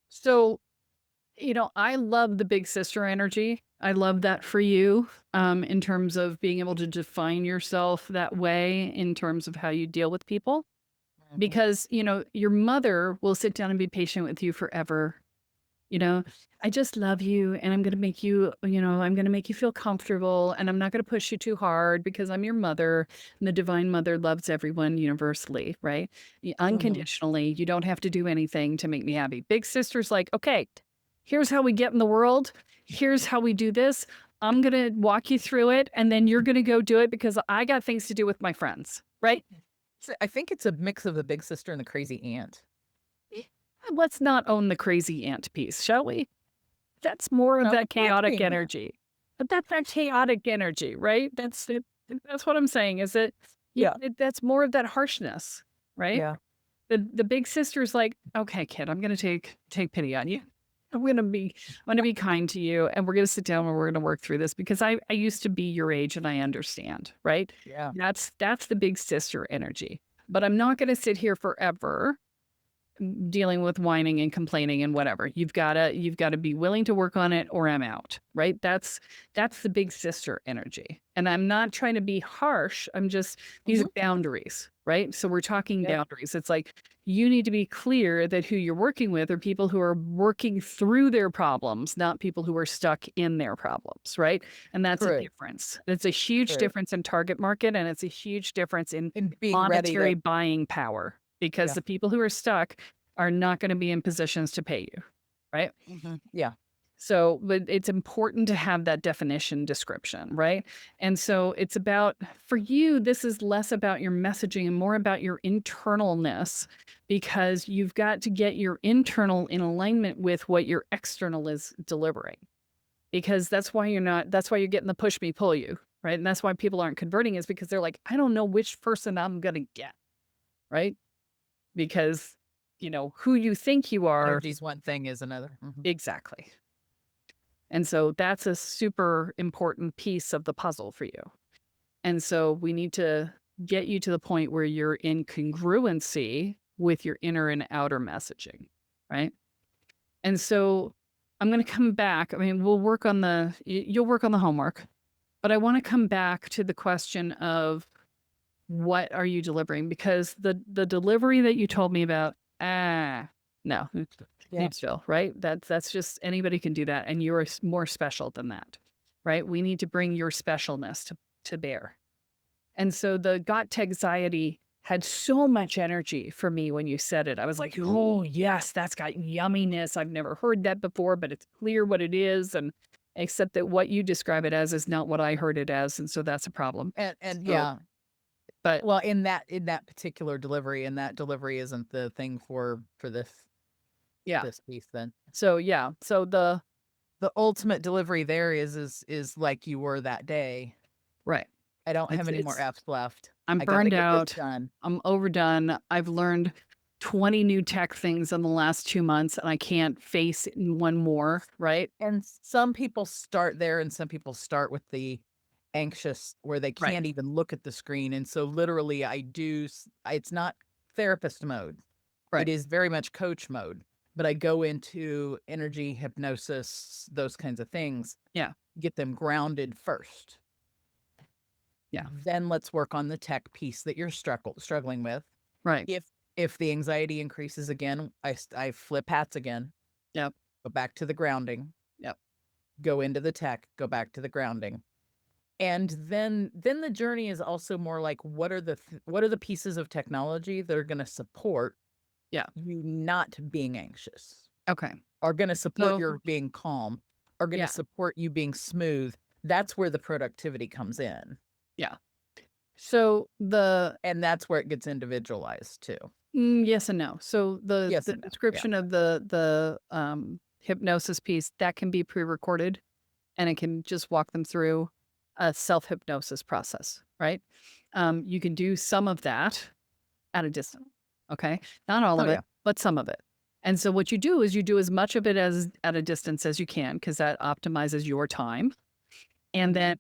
So, I love the big sister energy. I love that for you in terms of being able to define yourself that way in terms of how you deal with people. Mhm. Because, your mother will sit down and be patient with you forever. You know, I just love you and I'm going to make you, I'm going to make you feel comfortable and I'm not going to push you too hard because I'm your mother and the divine mother loves everyone universally, right? Mhm. Unconditionally. You don't have to do anything to make me happy. Big sister's like, okay, here's how we get in the world. Here's how we do this. I'm going to walk you through it and then you're going to go do it because I got things to do with my friends, right? So, I think it's a mix of the big sister and the crazy aunt. Eh, Let's not own the crazy aunt piece, shall we? That's more of No, that it can't chaotic be. energy. But that's that chaotic energy, right? That's it. That's what I'm saying is that Yeah, that's more of that harshness, right? yeah. The big sister's like, okay, kid, I'm gonna take pity on you. I'm gonna be kind to you, and we're gonna sit down and we're gonna work through this because I used to be your age and I understand, right? Yeah. That's the big sister energy. But I'm not gonna sit here forever dealing with whining and complaining and whatever. You've gotta be willing to work on it or I'm out, right? That's the big sister energy. And I'm not trying to be harsh. These are Mhm. boundaries, right? So we're talking Yep. boundaries. It's like you need to be clear that who you're working with are people who are working through their problems, not people who are stuck in their problems, right? And that's a True, difference. It's a huge true. difference in target market and it's a huge difference in And being ready monetary to buying power because yeah. the people who are stuck are not gonna be in positions to pay you, right? Mhm. Yeah. So, but it's important to have that definition description, right? And so it's about for you, this is less about your messaging and more about your internalness because you've got to get your internal in alignment with what your external is delivering. Because that's why you're getting the push me, pull you, right? And that's why people aren't converting is because they're like, I don't know which person I'm gonna get, right? Because, who you think you are Energy's one thing is another. Mhm. exactly. And so that's a super important piece of the puzzle for you. And so we need to get you to the point where you're in congruency with your inner and outer messaging, right? And so I'm going to come back. I mean, you'll work on the homework, but I want to come back to the question of what are you delivering? Because the delivery that you told me about, no, Yeah. needs fill, right? That's just anybody can do that, and you're more special than that, right? We need to bring your specialness to bear. And so the got anxiety had so much energy for me when you said it. I was like, oh yes, that's got yumminess. I've never heard that before, but it's clear what it is, and except that what you describe it as is not what I heard it as, and so that's a problem. And So, yeah, but well, in that particular delivery, and that delivery isn't the thing for yeah. this piece then. So yeah. So The ultimate delivery there is like you were that day. right. I don't have any more It's F's left. I'm I gotta burned get this out. done. I'm overdone. I've learned 20 new tech things in the last 2 months, and I can't face one more, right? And some people start there and some people start with the anxious where they Right. can't even look at the screen. And so literally it's not therapist mode. It Right. is very much coach mode, but I go into energy hypnosis, those kinds of things, Yeah. get them grounded first. Yeah. Then let's work on the tech piece that you're struggling with. Right. If the anxiety increases again, I flip hats again, Yep. go back to the grounding, Yep. go into the tech, go back to the grounding. And then the journey is also more like what are the pieces of technology that are going to support Yeah. you not being anxious, Okay. are going to support So your being calm, are going to yeah. support you being smooth. That's where the productivity comes in. Yeah. So And that's where it gets individualized too. yes and no. So Yes the and no. Yeah. description of the hypnosis piece that can be pre-recorded, and it can just walk them through a self-hypnosis process, right? You can do some of that at a distance. Okay. Not all Oh of yeah. it, but some of it. And so what you do is you do as much of it as at a distance as you can, because that optimizes your time. And Mhm. then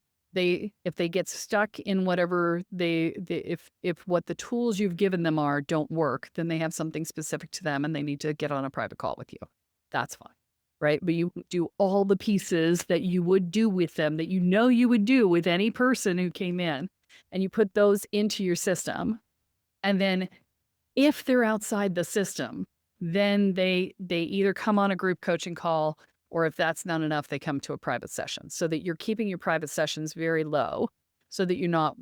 if they get stuck in whatever if what the tools you've given them are don't work, then they have something specific to them and they need to get on a private call with you. That's fine. Right. But you do all the pieces that you would do with them that you know you would do with any person who came in, and you put those into your system. And then if they're outside the system, then they either come on a group coaching call, or if that's not enough, they come to a private session, so that you're keeping your private sessions very low so that you're not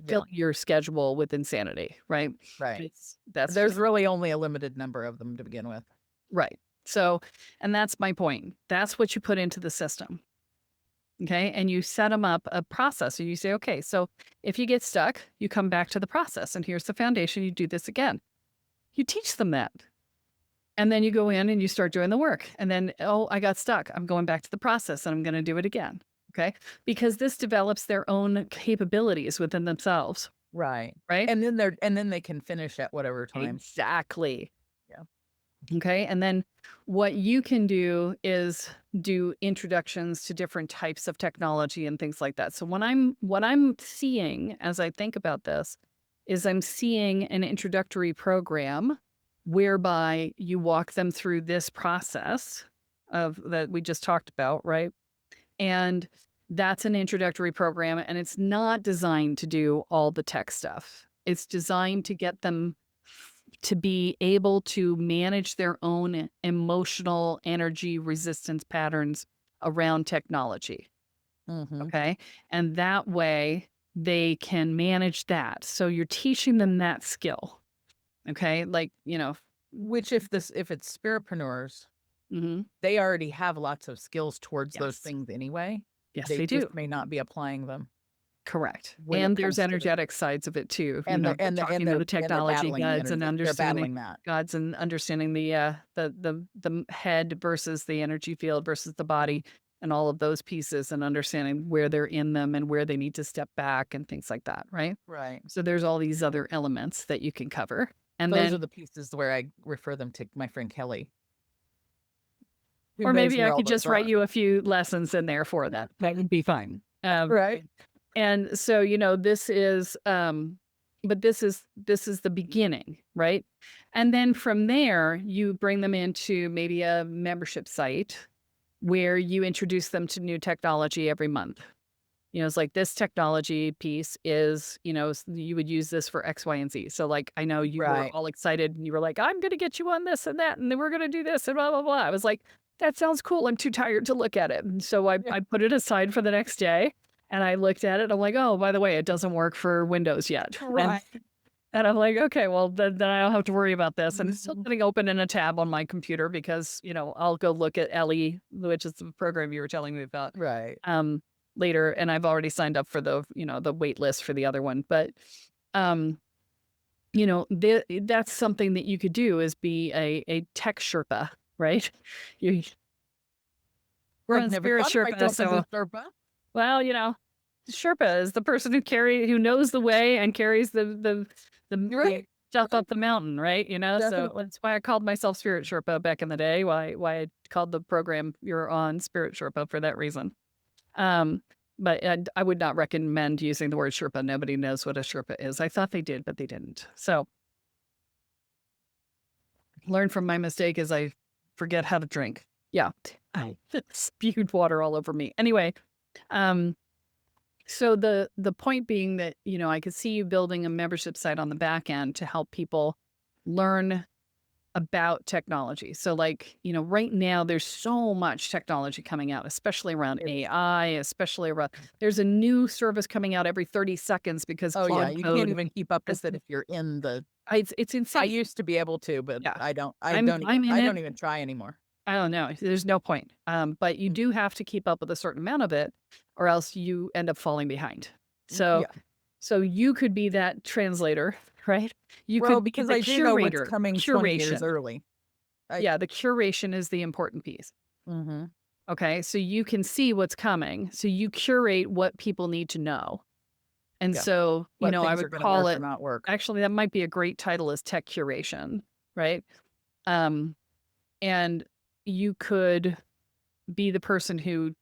Yeah. filling your schedule with insanity, right? Right. That's There's really only a limited number of them to begin with. right. So, and that's my point. That's what you put into the system. Okay. And you set them up a process. And you say, okay, so if you get stuck, you come back to the process. And here's the foundation. You do this again. You teach them that. And then you go in and you start doing the work. And then, oh, I got stuck. I'm going back to the process and I'm going to do it again. Okay. Because this develops their own capabilities within themselves. Right. Right. And then they can finish at whatever time. Exactly. Yeah. Okay. And then what you can do is do introductions to different types of technology and things like that. So what I'm seeing as I think about this is I'm seeing an introductory program whereby you walk them through this process of that we just talked about, right? And that's an introductory program, and it's not designed to do all the tech stuff. It's designed to get them to be able to manage their own emotional energy resistance patterns around technology. Mhm. Okay. And that way they can manage that. So you're teaching them that skill. Okay. Like, Which if it's spiritpreneurs, mhm. they already have lots of skills towards those Yes. things anyway. Yes, They they do. just may not be applying them Correct. when it And there's comes to the energetic sides of it too. and Talking to the they're technology battling the gods and energy. They're understanding battling that. gods and understanding the head versus the energy field versus the body and all of those pieces, and understanding where they're in them and where they need to step back and things like that, right? Right. So there's all these other elements that you can cover. And Those then, are the pieces where I refer them to my friend Kelly, who or knows maybe I where all could those just write are. you a few lessons in there for that. That would be fine. Right. And so, this is but this is the beginning, right? And then from there, you bring them into maybe a membership site where you introduce them to new technology every month. It's like this technology piece is, you would use this for X, Y, and Z. So like I know you were Right. all excited and you were like, I'm gonna get you on this and that, and then we're gonna do this and blah blah blah. I was like, that sounds cool. I'm too tired to look at it. And so I, Yeah. I put it aside for the next day and I looked at it. I'm like, oh, by the way, it doesn't work for Windows yet. Right. And I'm like, okay, well, then I don't have to worry about this. And it's still Mhm. sitting open in a tab on my computer because, I'll go look at Ellie, which is the program you were telling me about, Right. um, later. And I've already signed up for the wait list for the other one. But, um, that's something that you could do is be a tech Sherpa, right? You, we're I've on never Spirit thought of Sherpa. myself as a So, Sherpa. well, Sherpa is the person who knows the way and carries the Right, stuff right, up the mountain, right? So definitely. that's why I called myself Spirit Sherpa back in the day. Why I called the program you're on Spirit Sherpa for that reason. Um, but I would not recommend using the word Sherpa. Nobody knows what a Sherpa is. I thought they did, but they didn't. So learn from my mistake as I forget how to drink. Yeah, I spewed water all over me. Anyway, um, so the point being that, I could see you building a membership site on the back end to help people learn about technology. So like, right now there's so much technology coming out, especially around Yes. AI, especially around there's a new service coming out every 30 seconds because Oh, yeah, Claude you can't Code even keep up has with it if you're in the it's I insane. used to be able to, but Yeah. I I'm don't even I'm in it. try anymore. I don't know. There's no point. But you Mm, do have to keep up with a certain amount of it or else you end up falling behind. So yeah. So you could be that translator, right? You Well, could be because the I do know what's curator, coming 20 years curation. early. I Yeah, the curation is the important piece. Mhm. Okay. So you can see what's coming. So you curate what people need to know. And Yeah. so, What I things are would gonna call work or it not work. actually, that might be a great title is tech curation, right? Um, and you could be the person who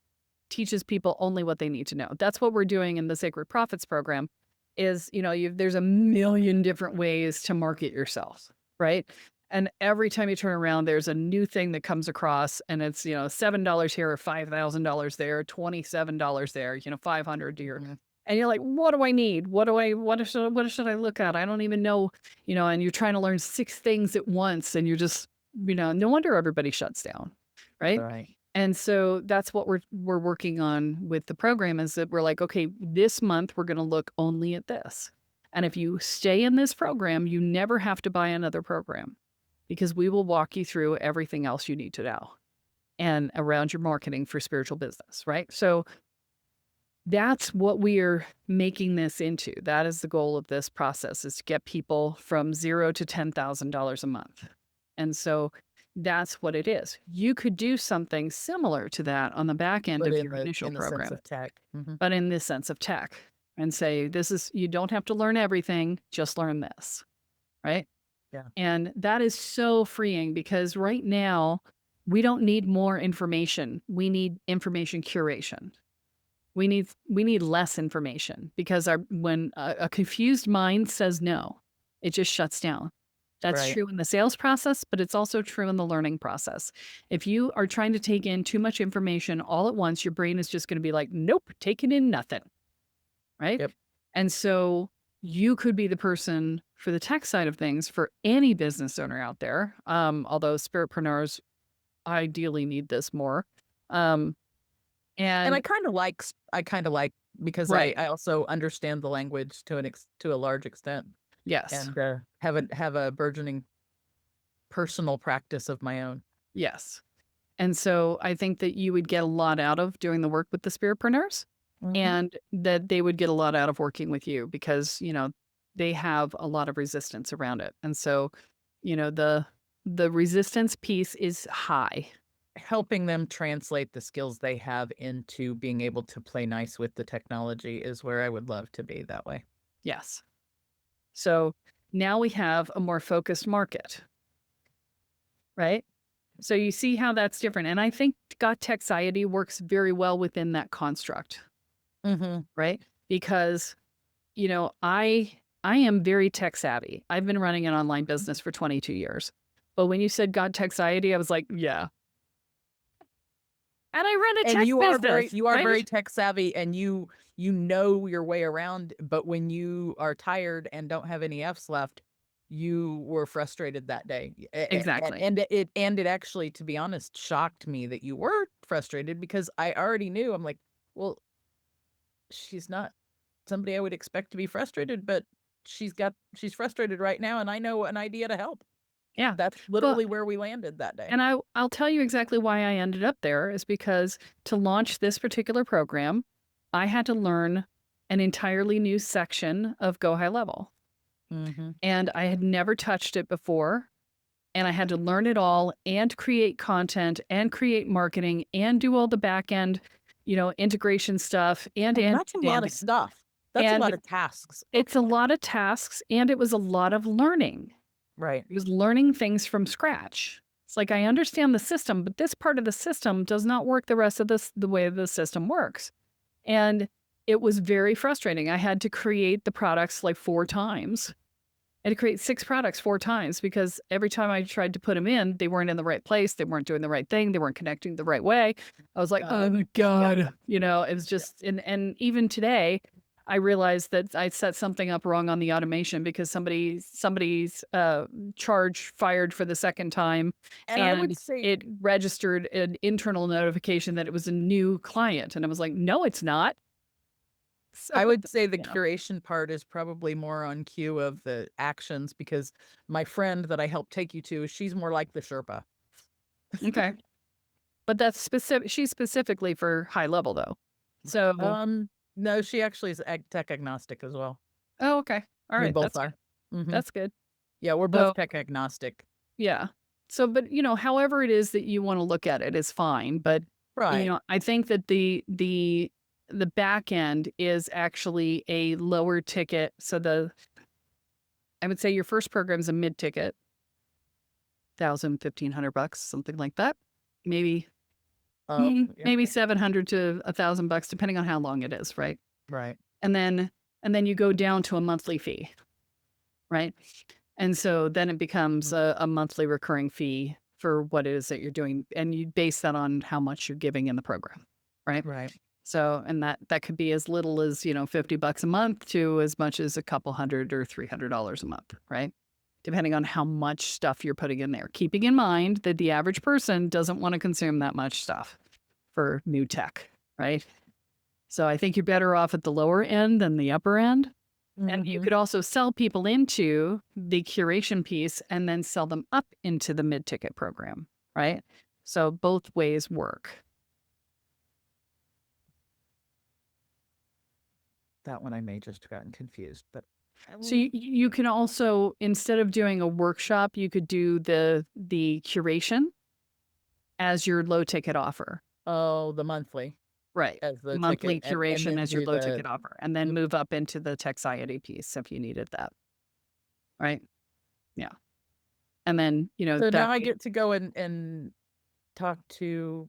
teaches people only what they need to know. That's what we're doing in the Sacred Profits program is, there's a million different ways to market yourself, right? And every time you turn around, there's a new thing that comes across and it's, $7 here or $5,000 there, $27 there, 500 here. Mhm. And you're like, what do I need? What should I look at? I don't even know, and you're trying to learn 6 things at once and you're just, no wonder everybody shuts down. Right. Right. And so that's what we're working on with the program is that we're like, okay, this month we're going to look only at this. And if you stay in this program, you never have to buy another program because we will walk you through everything else you need to know and around your marketing for spiritual business, right? So that's what we are making this into. That is the goal of this process is to get people from 0 to $10,000 a month. And so that's what it is. You could do something similar to that on the back end But of your initial in the sense program, of tech. Mhm. but in this sense of tech and say, this is, you don't have to learn everything, just learn this, right? Yeah. And that is so freeing because right now we don't need more information. We need information curation. We need less information because when a confused mind says no, it just shuts down. That's Right. true in the sales process, but it's also true in the learning process. If you are trying to take in too much information all at once, your brain is just going to be like, nope, taking in nothing. Right. Yep. And so you could be the person for the tech side of things for any business owner out there. Although spiritpreneurs ideally need this more. Um, And and I kinda like because right. I also understand the language to a large extent Yes. and, have a burgeoning personal practice of my own. Yes. And so I think that you would get a lot out of doing the work with the spiritpreneurs Mhm. and that they would get a lot out of working with you because, they have a lot of resistance around it. And so, the resistance piece is high. Helping them translate the skills they have into being able to play nice with the technology is where I would love to be that way. Yes. So now we have a more focused market, right? So you see how that's different. And I think Got Texiety works very well within that construct, Mhm. right? Because I am very tech savvy. I've been running an online business for 22 years. But when you said God Texiety, I was like, yeah. And I run a And tech business, you are right? very tech savvy and you know your way around, but when you are tired and don't have any Fs left, you were frustrated that day. Exactly. And it actually, to be honest, shocked me that you were frustrated because I already knew. I'm like, well, she's not somebody I would expect to be frustrated, but she's frustrated right now, and I know an idea to help. Yeah. That's Well, literally where we landed that day. and I'll tell you exactly why I ended up there is because to launch this particular program, I had to learn an entirely new section of Go High Level. Mm-hmm. And I had never touched it before. And I had to learn it all and create content and create marketing and do all the back end, integration stuff That's a lot of stuff. That's a and lot of tasks. it's a lot of tasks and it was a lot of learning. Right. It was learning things from scratch. It's like I understand the system, but this part of the system does not work the rest of the way the system works. And it was very frustrating. I had to create the products like 4 times. I had to create 6 products 4 times because every time I tried to put them in, they weren't in the right place. They weren't doing the right thing. They weren't connecting the right way. I was like, oh my God. It was just, and even today, I realized that I set something up wrong on the automation because somebody's charge fired for the second time. And I would say it registered an internal notification that it was a new client. And I was like, no, it's not. So, I would say the curation part is probably more on cue of the actions, because my friend that I helped take you to, she's more like the Sherpa. okay. But that's specific. She's specifically for high level though. So, No, she actually is tech agnostic as well. oh, okay. All We right. both are. That's good. Yeah, we're So, both tech agnostic. yeah. So, but however it is that you want to look at it is fine. But Right. I think that the back end is actually a lower ticket. So I would say your first program is a mid ticket, $1,000, $1,500, something like that. Maybe Yeah. maybe 700 to $1,000, depending on how long it is, right? Right. And then you go down to a monthly fee, right? And so then it becomes a monthly recurring fee for what it is that you're doing, and you base that on how much you're giving in the program, right? Right. So, and that could be as little as $50 a month to as much as a couple hundred or $300 a month, right? Depending on how much stuff you're putting in there. Keeping in mind that the average person doesn't want to consume that much stuff for new tech, right? So I think you're better off at the lower end than the upper end. And you could also sell people into the curation piece and then sell them up into the mid-ticket program, right? So both ways work. That one I may just have gotten confused, but So you can also, instead of doing a workshop, you could do the curation as your low ticket offer. oh, the monthly. Right. As the Monthly ticket, and curation then as your do low the ticket offer, and then move up into the texiety piece if you needed that. Right? Yeah. And then, So now I get to go and talk to,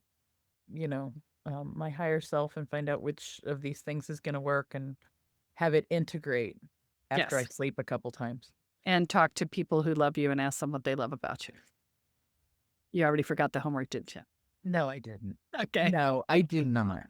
my higher self and find out which of these things is going to work and have it integrate after I Yes. sleep a couple times. And talk to people who love you and ask them what they love about you. You already forgot the homework, didn't you? No, I didn't. Okay. No, I did not.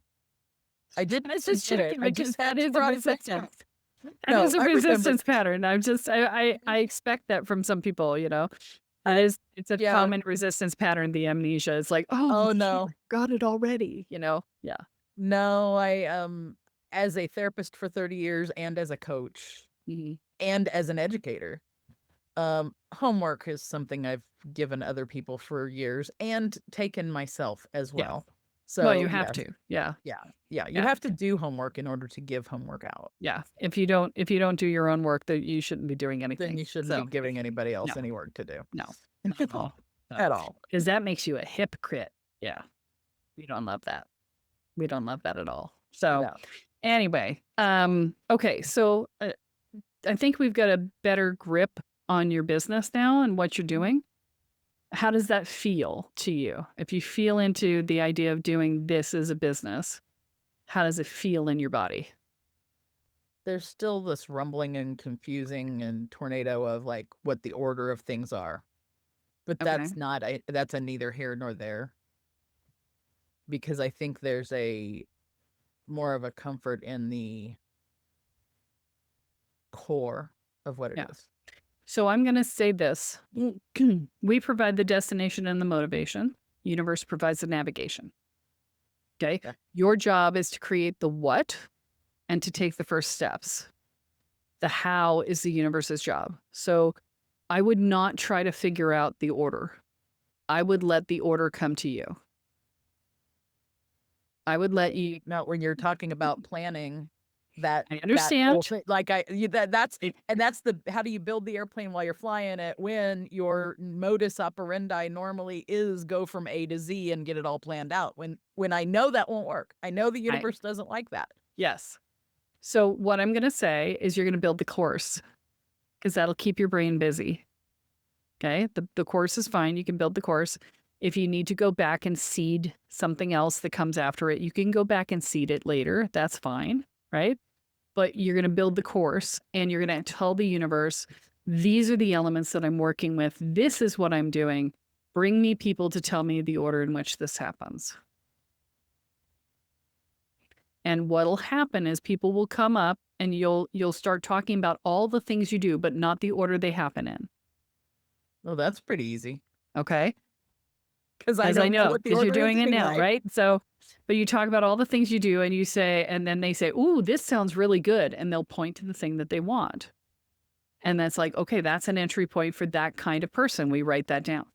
I didn't. I was just checking because that is a resistance. That No, is a I remember. resistance pattern. I expect that from some people, It's a Yeah. common resistance pattern, the amnesia. It's like, oh no. got it already, Yeah. No, I as a therapist for 30 years and as a coach and as an educator, homework is something I've given other people for years and taken myself as Yeah. well. So Well, you have yes. to. Yeah. You have to do homework in order to give homework out. Yeah. If you don't do your own work, that you shouldn't be doing anything. Then you shouldn't be giving anybody else any work to do. No. Not at all. At all. Because that makes you a hypocrite. Yeah. We don't love that. We don't love that at all. So No. anyway, okay. So I think we've got a better grip on your business now and what you're doing. How does that feel to you? If you feel into the idea of doing this as a business, how does it feel in your body? There's still this rumbling and confusing and tornado of like what the order of things are. But that's not that's a neither here nor there. Because I think there's a more of a comfort in the core of what it is. So I'm going to say this. We provide the destination and the motivation. Universe provides the navigation. Okay. Your job is to create the what and to take the first steps. The how is the universe's job. So I would not try to figure out the order. I would let the order come to you. I would let you. Now, when you're talking about planning that I whole understand. thing, like that's the how do you build the airplane while you're flying it when your modus operandi normally is go from A to Z and get it all planned out. When I know that won't work. I know the I, universe doesn't like that. yes. So what I'm going to say is you're going to build the course because that'll keep your brain busy. Okay. The course is fine. You can build the course. If you need to go back and seed something else that comes after it, you can go back and seed it later. That's fine. Right. But you're going to build the course and you're going to tell the universe, these are the elements that I'm working with. This is what I'm doing. Bring me people to tell me the order in which this happens. And what'll happen is people will come up and you'll start talking about all the things you do, but not the order they happen in. Well, that's pretty easy Okay. because I As I don't know know, what the because you're order is doing it now, anyway. right? So, but you talk about all the things you do and you say, and then they say, ooh, this sounds really good. And they'll point to the thing that they want. And that's like, okay, that's an entry point for that kind of person. We write that down.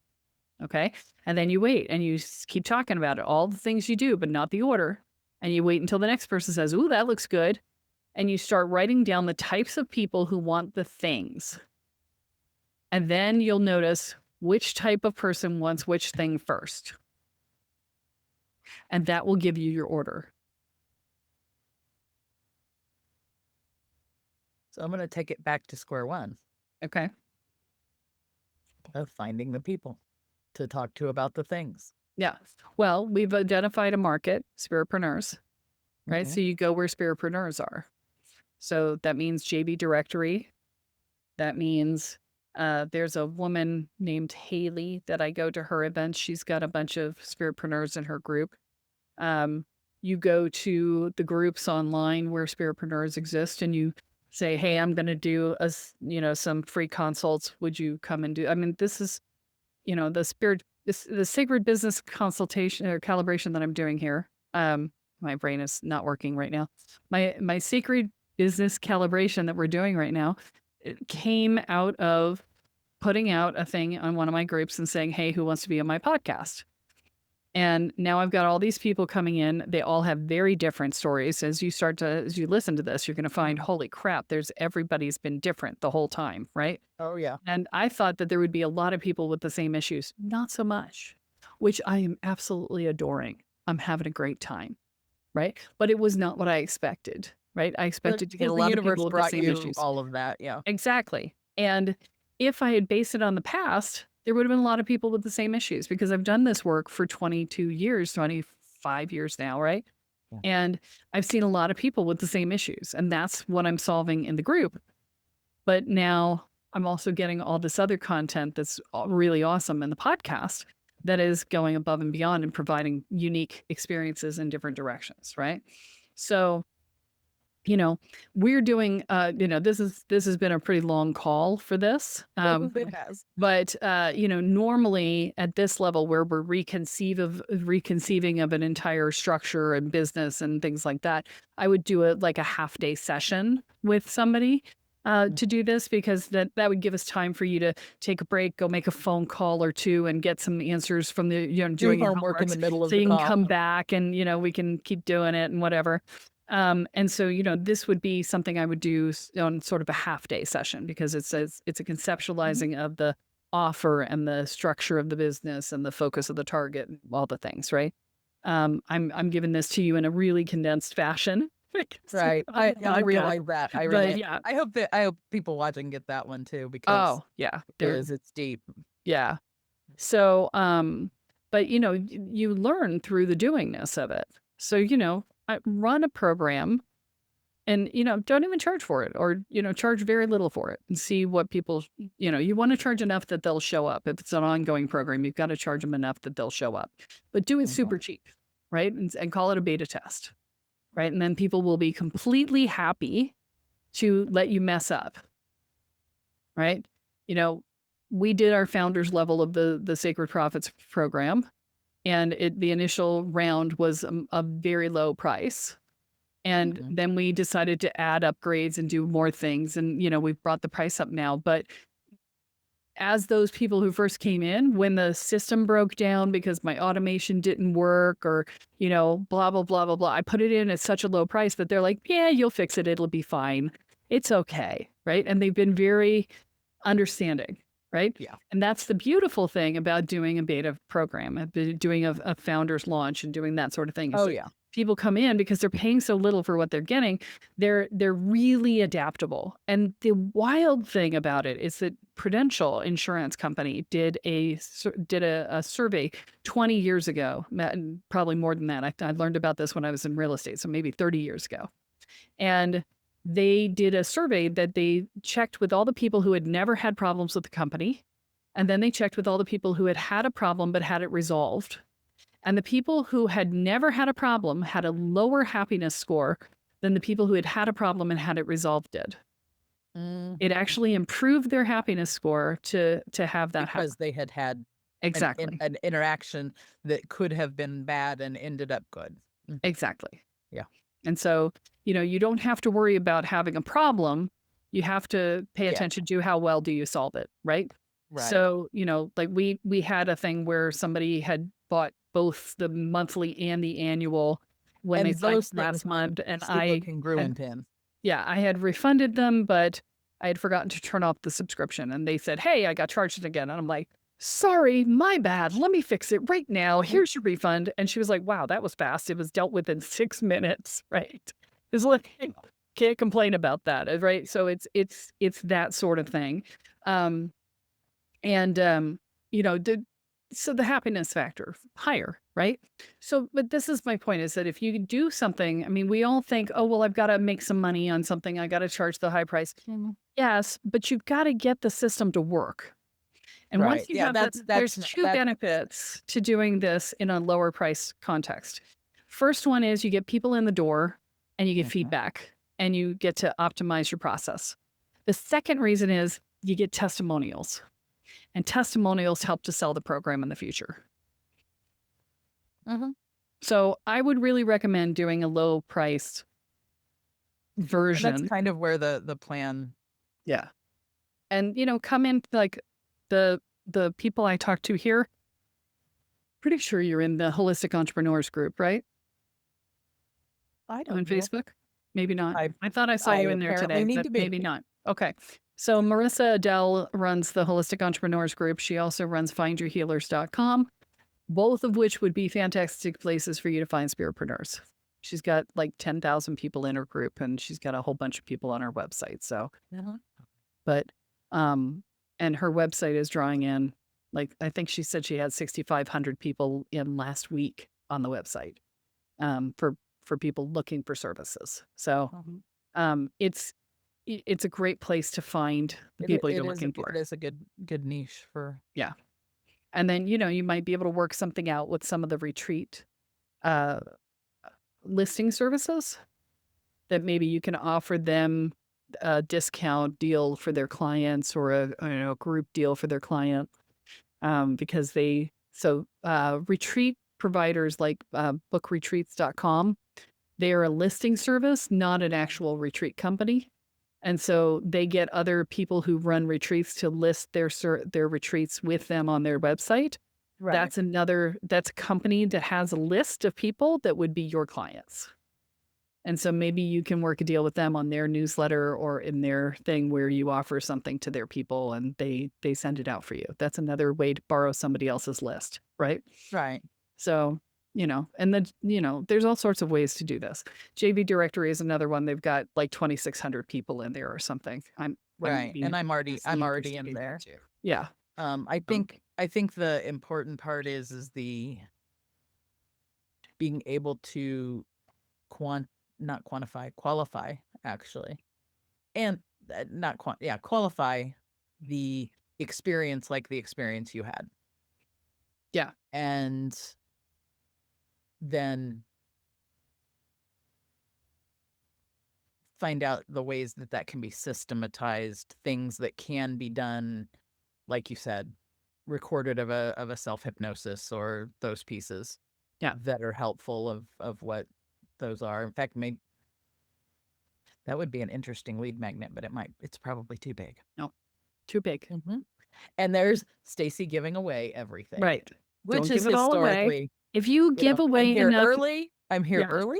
Okay. And then you wait and you keep talking about it, all the things you do, but not the order. And you wait until the next person says, ooh, that looks good. And you start writing down the types of people who want the things. And then you'll notice which type of person wants which thing first. And that will give you your order. So I'm going to take it back to square one Okay. of finding the people to talk to about the things. Yeah. Well, we've identified a market, spiritpreneurs, right? Mhm. So you go where spiritpreneurs are. So that means JB Directory. That means there's a woman named Haley that I go to her events. She's got a bunch of spiritpreneurs in her group. You go to the groups online where spiritpreneurs exist and you say, hey, I'm going to do some free consults. Would you come and do? I mean, this is, the sacred business consultation or calibration that I'm doing here. My brain is not working right now. My sacred business calibration that we're doing right now, it came out of putting out a thing on one of my groups and saying, hey, who wants to be on my podcast? And now I've got all these people coming in. They all have very different stories. As you listen to this, you're going to find, holy crap, everybody's been different the whole time, right? Oh, yeah. And I thought that there would be a lot of people with the same issues. Not so much, which I am absolutely adoring. I'm having a great time, right? But it was not what I expected, right? I expected to get a The lot of universe people with the brought same you issues. all of that. Yeah. Exactly. And if I had based it on the past, there would have been a lot of people with the same issues because I've done this work for 22 years, 25 years now, right? Yeah. And I've seen a lot of people with the same issues, and that's what I'm solving in the group. But now I'm also getting all this other content that's really awesome in the podcast that is going above and beyond and providing unique experiences in different directions, right? So we're doing, this has been a pretty long call for this. It has. But, normally at this level where we're reconceiving of an entire structure and business and things like that, I would do like a half day session with somebody to do this because that would give us time for you to take a break, go make a phone call or two and get some answers from Do doing your homework in the homeworks. middle of So the you can call. come back and, we can keep doing it and whatever. And so, this would be something I would do on sort of a half day session because it's a conceptualizing of the offer and the structure of the business and the focus of the target and all the things, right? I'm giving this to you in a really condensed fashion. Right. I realize that. But yeah. I hope people watching get that one too because Oh, yeah. it's deep. Yeah. So, but you learn through the doingness of it. So, I run a program and, don't even charge for it or, charge very little for it and see what people, you want to charge enough that they'll show up. If it's an ongoing program, you've got to charge them enough that they'll show up, but do it super cheap, right? And call it a beta test, right? And then people will be completely happy to let you mess up, right? We did our founders level of the Sacred Profits program, and the initial round was a very low price. And Mhm. then we decided to add upgrades and do more things. And, we've brought the price up now. But as those people who first came in, when the system broke down because my automation didn't work or, blah, blah, blah, blah, blah, I put it in at such a low price that they're like, yeah, you'll fix it. It'll be fine. It's okay. Right. And they've been very understanding. Right. Yeah. And that's the beautiful thing about doing a beta program, doing a founder's launch and doing that sort of thing is Oh, that yeah. people come in because they're paying so little for what they're getting. They're really adaptable. And the wild thing about it is that Prudential Insurance Company did a survey 20 years ago, and probably more than that. I learned about this when I was in real estate, so maybe 30 years ago. And they did a survey that they checked with all the people who had never had problems with the company. And then they checked with all the people who had had a problem but had it resolved. And the people who had never had a problem had a lower happiness score than the people who had had a problem and had it resolved did. It Mhm. actually improved their happiness score to have that happen. Because they had had Exactly. an interaction that could have been bad and ended up good. Mhm. Exactly. Yeah. And so, you don't have to worry about having a problem. You have to pay Yeah. attention to how well do you solve it, right? Right. So, like we had a thing where somebody had bought both the monthly and the annual when they And signed those things last month, and super I had congruent in. I had refunded them, but I had forgotten to turn off the subscription, and they said, "Hey, I got charged it again." And I'm like, "Sorry, my bad. Let me fix it right now. Here's your refund." And she was like, "Wow, that was fast. It was dealt with in 6 minutes." Right? It's like, can't complain about that, right? So it's that sort of thing. Um, and the so the happiness factor higher, right? So, but this is my point is that if you do something, I mean, we all think, oh, well, I've got to make some money on something. I got to charge the high price. Yes, but you've got to get the system to work. And once Right. you Yeah, have that, there's two that's benefits to doing this in a lower price context. First one is you get people in the door and you get Mhm. feedback and you get to optimize your process. The second reason is you get testimonials, and testimonials help to sell the program in the future. Mhm. So I would really recommend doing a low priced And that's version. kind of where the plan. Yeah. And come in like the people I talk to here, pretty sure you're in the holistic entrepreneurs group, right? I On don't know. Facebook? Maybe not. I I thought I saw I you in there apparently today, need but to be. maybe not. Okay. So Marissa Adele runs the Holistic Entrepreneurs Group. She also runs findyourhealers.com, both of which would be fantastic places for you to find spiritpreneurs. She's got like 10,000 people in her group and she's got a whole bunch of people on her website. So, Uh-huh. but, and her website is drawing in, like, I think she said she had 6,500 people in last week on the website, for people looking for services. So, Mhm. it's it's a great place to find the people you're looking It for. is a good niche for. Yeah. And then, you might be able to work something out with some of the retreat uh, listing services that maybe you can offer them a discount deal for their clients or a group deal for their client, because retreat providers like bookretreats.com, they are a listing service, not an actual retreat company. And so they get other people who run retreats to list their retreats with them on their website. Right. That's a company that has a list of people that would be your clients. And so maybe you can work a deal with them on their newsletter or in their thing where you offer something to their people and they send it out for you. That's another way to borrow somebody else's list, right? Right. So, and then, there's all sorts of ways to do this. JV Directory is another one. They've got like 2,600 people in there or something. I'm Right. And I'm vastly already interested in in that there. too. Yeah. Um, I think the important part is the being able to quant not quantify, qualify actually. And not quant yeah, qualify the experience like the experience you had. yeah. And then find out the ways that that can be systematized, things that can be done, like you said, recorded of a self-hypnosis or those pieces Yeah. that are helpful of what those are. In fact, That would be an interesting lead magnet, but it's probably too big. No, too big. And there's Stacy giving away everything. Right. Which Don't is give it all away. historically, If you give away I'm here enough, early. I'm here Yeah. early.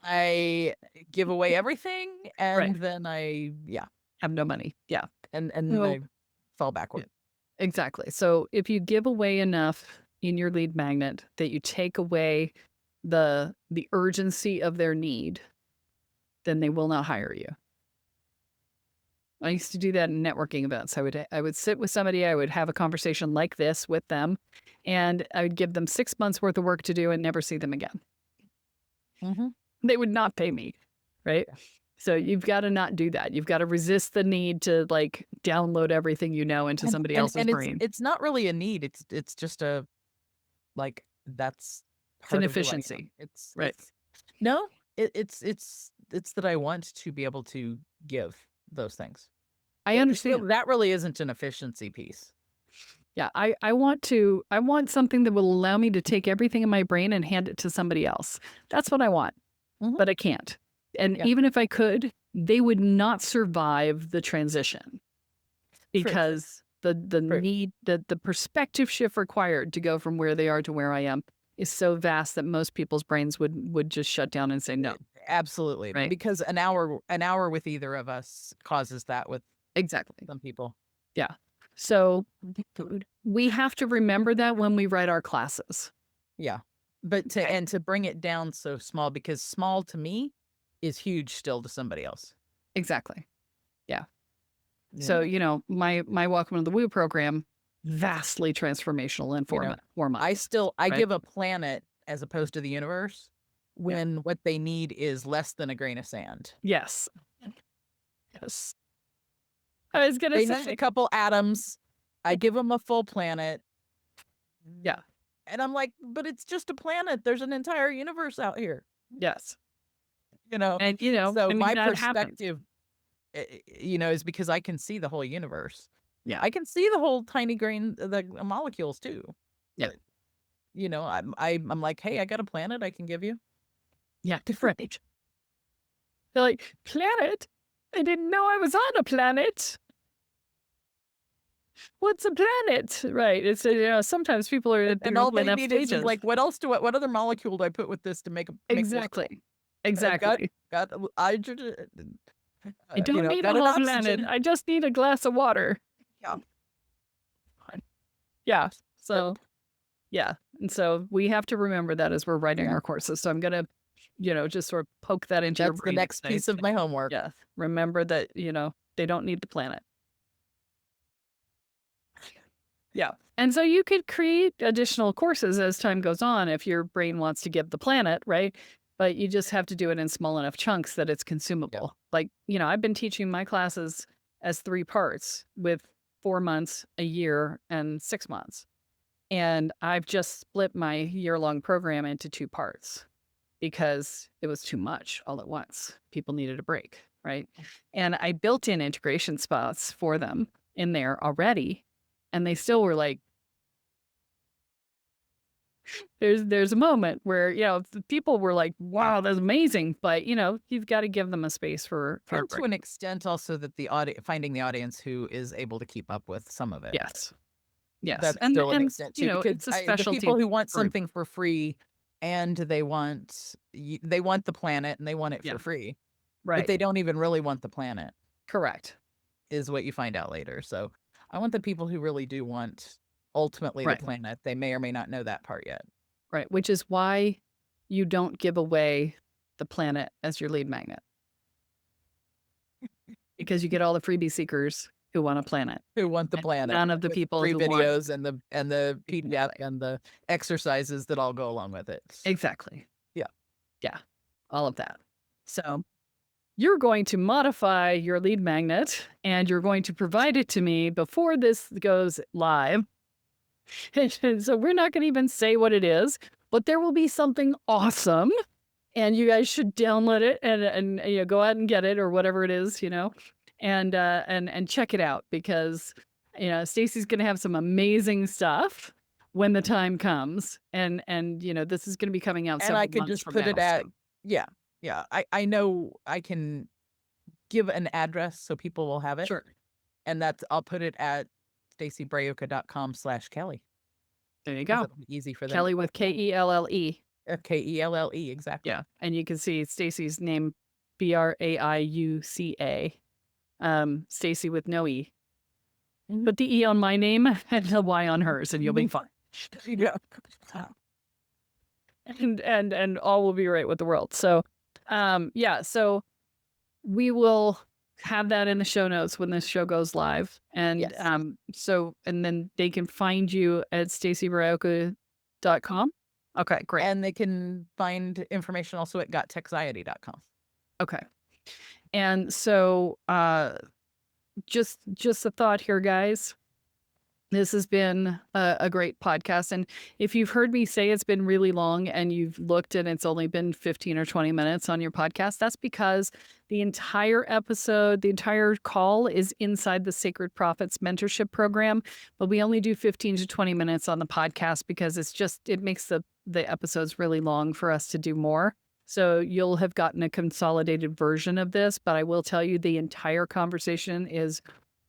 I give away everything, and Right. then have no money. Yeah. and No. I fall backward. Exactly. So if you give away enough in your lead magnet that you take away the urgency of their need, then they will not hire you. I used to do that in networking events. I would sit with somebody, I would have a conversation like this with them, and I would give them 6 months worth of work to do and never see them again. They would not pay me, right? So you've got to not do that. You've got to resist the need to like download everything you know into somebody else's brain. It's not really a need. It's just a like that's It's an part of who I am. efficiency. It's Right. no, it's that I want to be able to give those things. I understand. That really isn't an efficiency piece. Yeah, I want something that will allow me to take everything in my brain and hand it to somebody else. That's what I want. But I can't. And even if I could, they would not survive the transition because the need, the perspective shift required to go from where they are to where I am is so vast that most people's brains would just shut down and say no. Absolutely. Right. Because an hour with either of us causes that with Exactly. some people. Yeah. So we have to remember that when we write our classes. Yeah. But to bring it down so small, because small to me is huge still to somebody else. Exactly. Yeah. So, my Welcome to the Woo program, vastly transformational in 4 months. I give a planet as opposed to the universe when what they need is less than a grain of sand. Yes. Yes. I was going to say. They need a couple atoms. I give them a full planet. Yeah. And I'm like, but it's just a planet. There's an entire universe out here. Yes. And so my perspective, is because I can see the whole universe. Yeah. I can see the whole tiny grain, the molecules too. Yeah. But, I'm like, hey, I got a planet I can give you. Yeah. Different. They're like, planet? I didn't know I was on a planet. What's a planet? Right. It's sometimes people are and all they need stages. is like, what other molecule do I put with this to make a exactly. Exactly. Got hydrogen. I don't need a whole planet. I just need a glass of water. Yeah. Yeah. So, yeah. And so we have to remember that as we're writing our courses. So I'm going to, just sort of poke that into your brain. That's the next piece of my homework. Yeah. Remember that, they don't need the planet. Yeah. And so you could create additional courses as time goes on if your brain wants to give the planet, right? But you just have to do it in small enough chunks that it's consumable. Yeah. Like, I've been teaching my classes as 3 parts with 4 months, a year, and 6 months. And I've just split my year-long program into 2 parts because it was too much all at once. People needed a break, right? And I built in integration spots for them in there already. And they still were like, there's a moment where, people were like, wow, that's amazing. But, you've got to give them a space for and to an extent also that finding the audience who is able to keep up with some of it. Yes. Yes. That's still an extent too. Because it's a specialty. The people who want something for free and they want the planet and they want it for free. Right. But they don't even really want the planet. Correct. Is what you find out later. So I want the people who really do want ultimately the planet. They may or may not know that part yet. Right. Which is why you don't give away the planet as your lead magnet. Because you get all the freebie seekers who want a planet. Who want the planet. None of the people free who videos and the PDF and the exercises that all go along with it. Exactly. Yeah. Yeah. All of that. So you're going to modify your lead magnet and you're going to provide it to me before this goes live. And so we're not going to even say what it is, but there will be something awesome and you guys should download it and go out and get it or whatever it is, and check it out because, Stacy's going to have some amazing stuff when the time comes and this is going to be coming out. And I could just put it at, Yeah, I know I can give an address so people will have it, Sure. and that's I'll put it at stacybraiuca.com/Kelly, There you 'cause go. it'll be easy for them. Kelly with Kelle. Kelle, exactly. Yeah. And you can see Stacy's name, Braiuca. Stacy with no E. Mhm. Put the E on my name and the Y on hers, and you'll be fine. Yeah. And all will be right with the world. So, yeah. So we will have that in the show notes when this show goes live, and Yes. and then they can find you at stacybraiuca.com. Okay, great. And they can find information also at gottexiety.com. Okay, and so just a thought here, guys. This has been a great podcast. And if you've heard me say it's been really long and you've looked and it's only been 15 or 20 minutes on your podcast, that's because the entire episode, the entire call is inside the Sacred Prophets mentorship program. But we only do 15 to 20 minutes on the podcast because it makes the episodes really long for us to do more. So you'll have gotten a consolidated version of this, but I will tell you the entire conversation is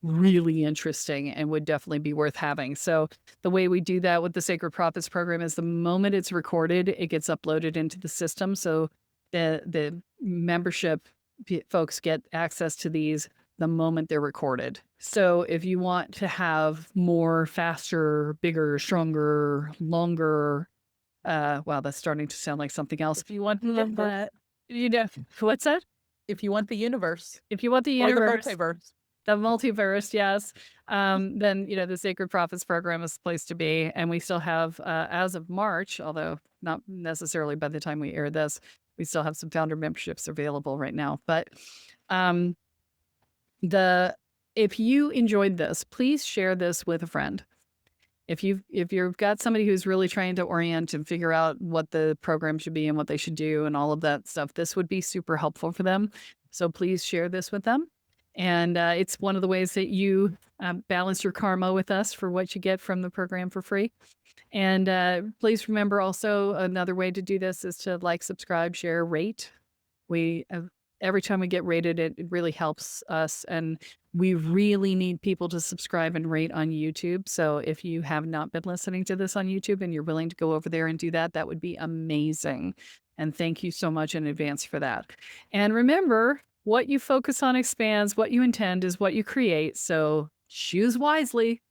really interesting and would definitely be worth having. So the way we do that with the Sacred Prophets program is the moment it's recorded, it gets uploaded into the system. So the membership folks get access to these the moment they're recorded. So if you want to have more, faster, bigger, stronger, longer, wow, that's starting to sound like something else. If you want the universe, You know, what's that? if you want the universe If you want the or the universe, multiverse. the multiverse, yes. Then, the Sacred Prophets program is the place to be. And we still have, as of March, although not necessarily by the time we air this, we still have some founder memberships available right now. But um, if you enjoyed this, please share this with a friend. If you've got somebody who's really trying to orient and figure out what the program should be and what they should do and all of that stuff, this would be super helpful for them. So please share this with them. And it's one of the ways that you balance your karma with us for what you get from the program for free. And please remember also another way to do this is to like, subscribe, share, rate. We every time we get rated, it really helps us, and we really need people to subscribe and rate on YouTube. So if you have not been listening to this on YouTube and you're willing to go over there and do that, that would be amazing. And thank you so much in advance for that. And remember, what you focus on expands, what you intend is what you create. So choose wisely.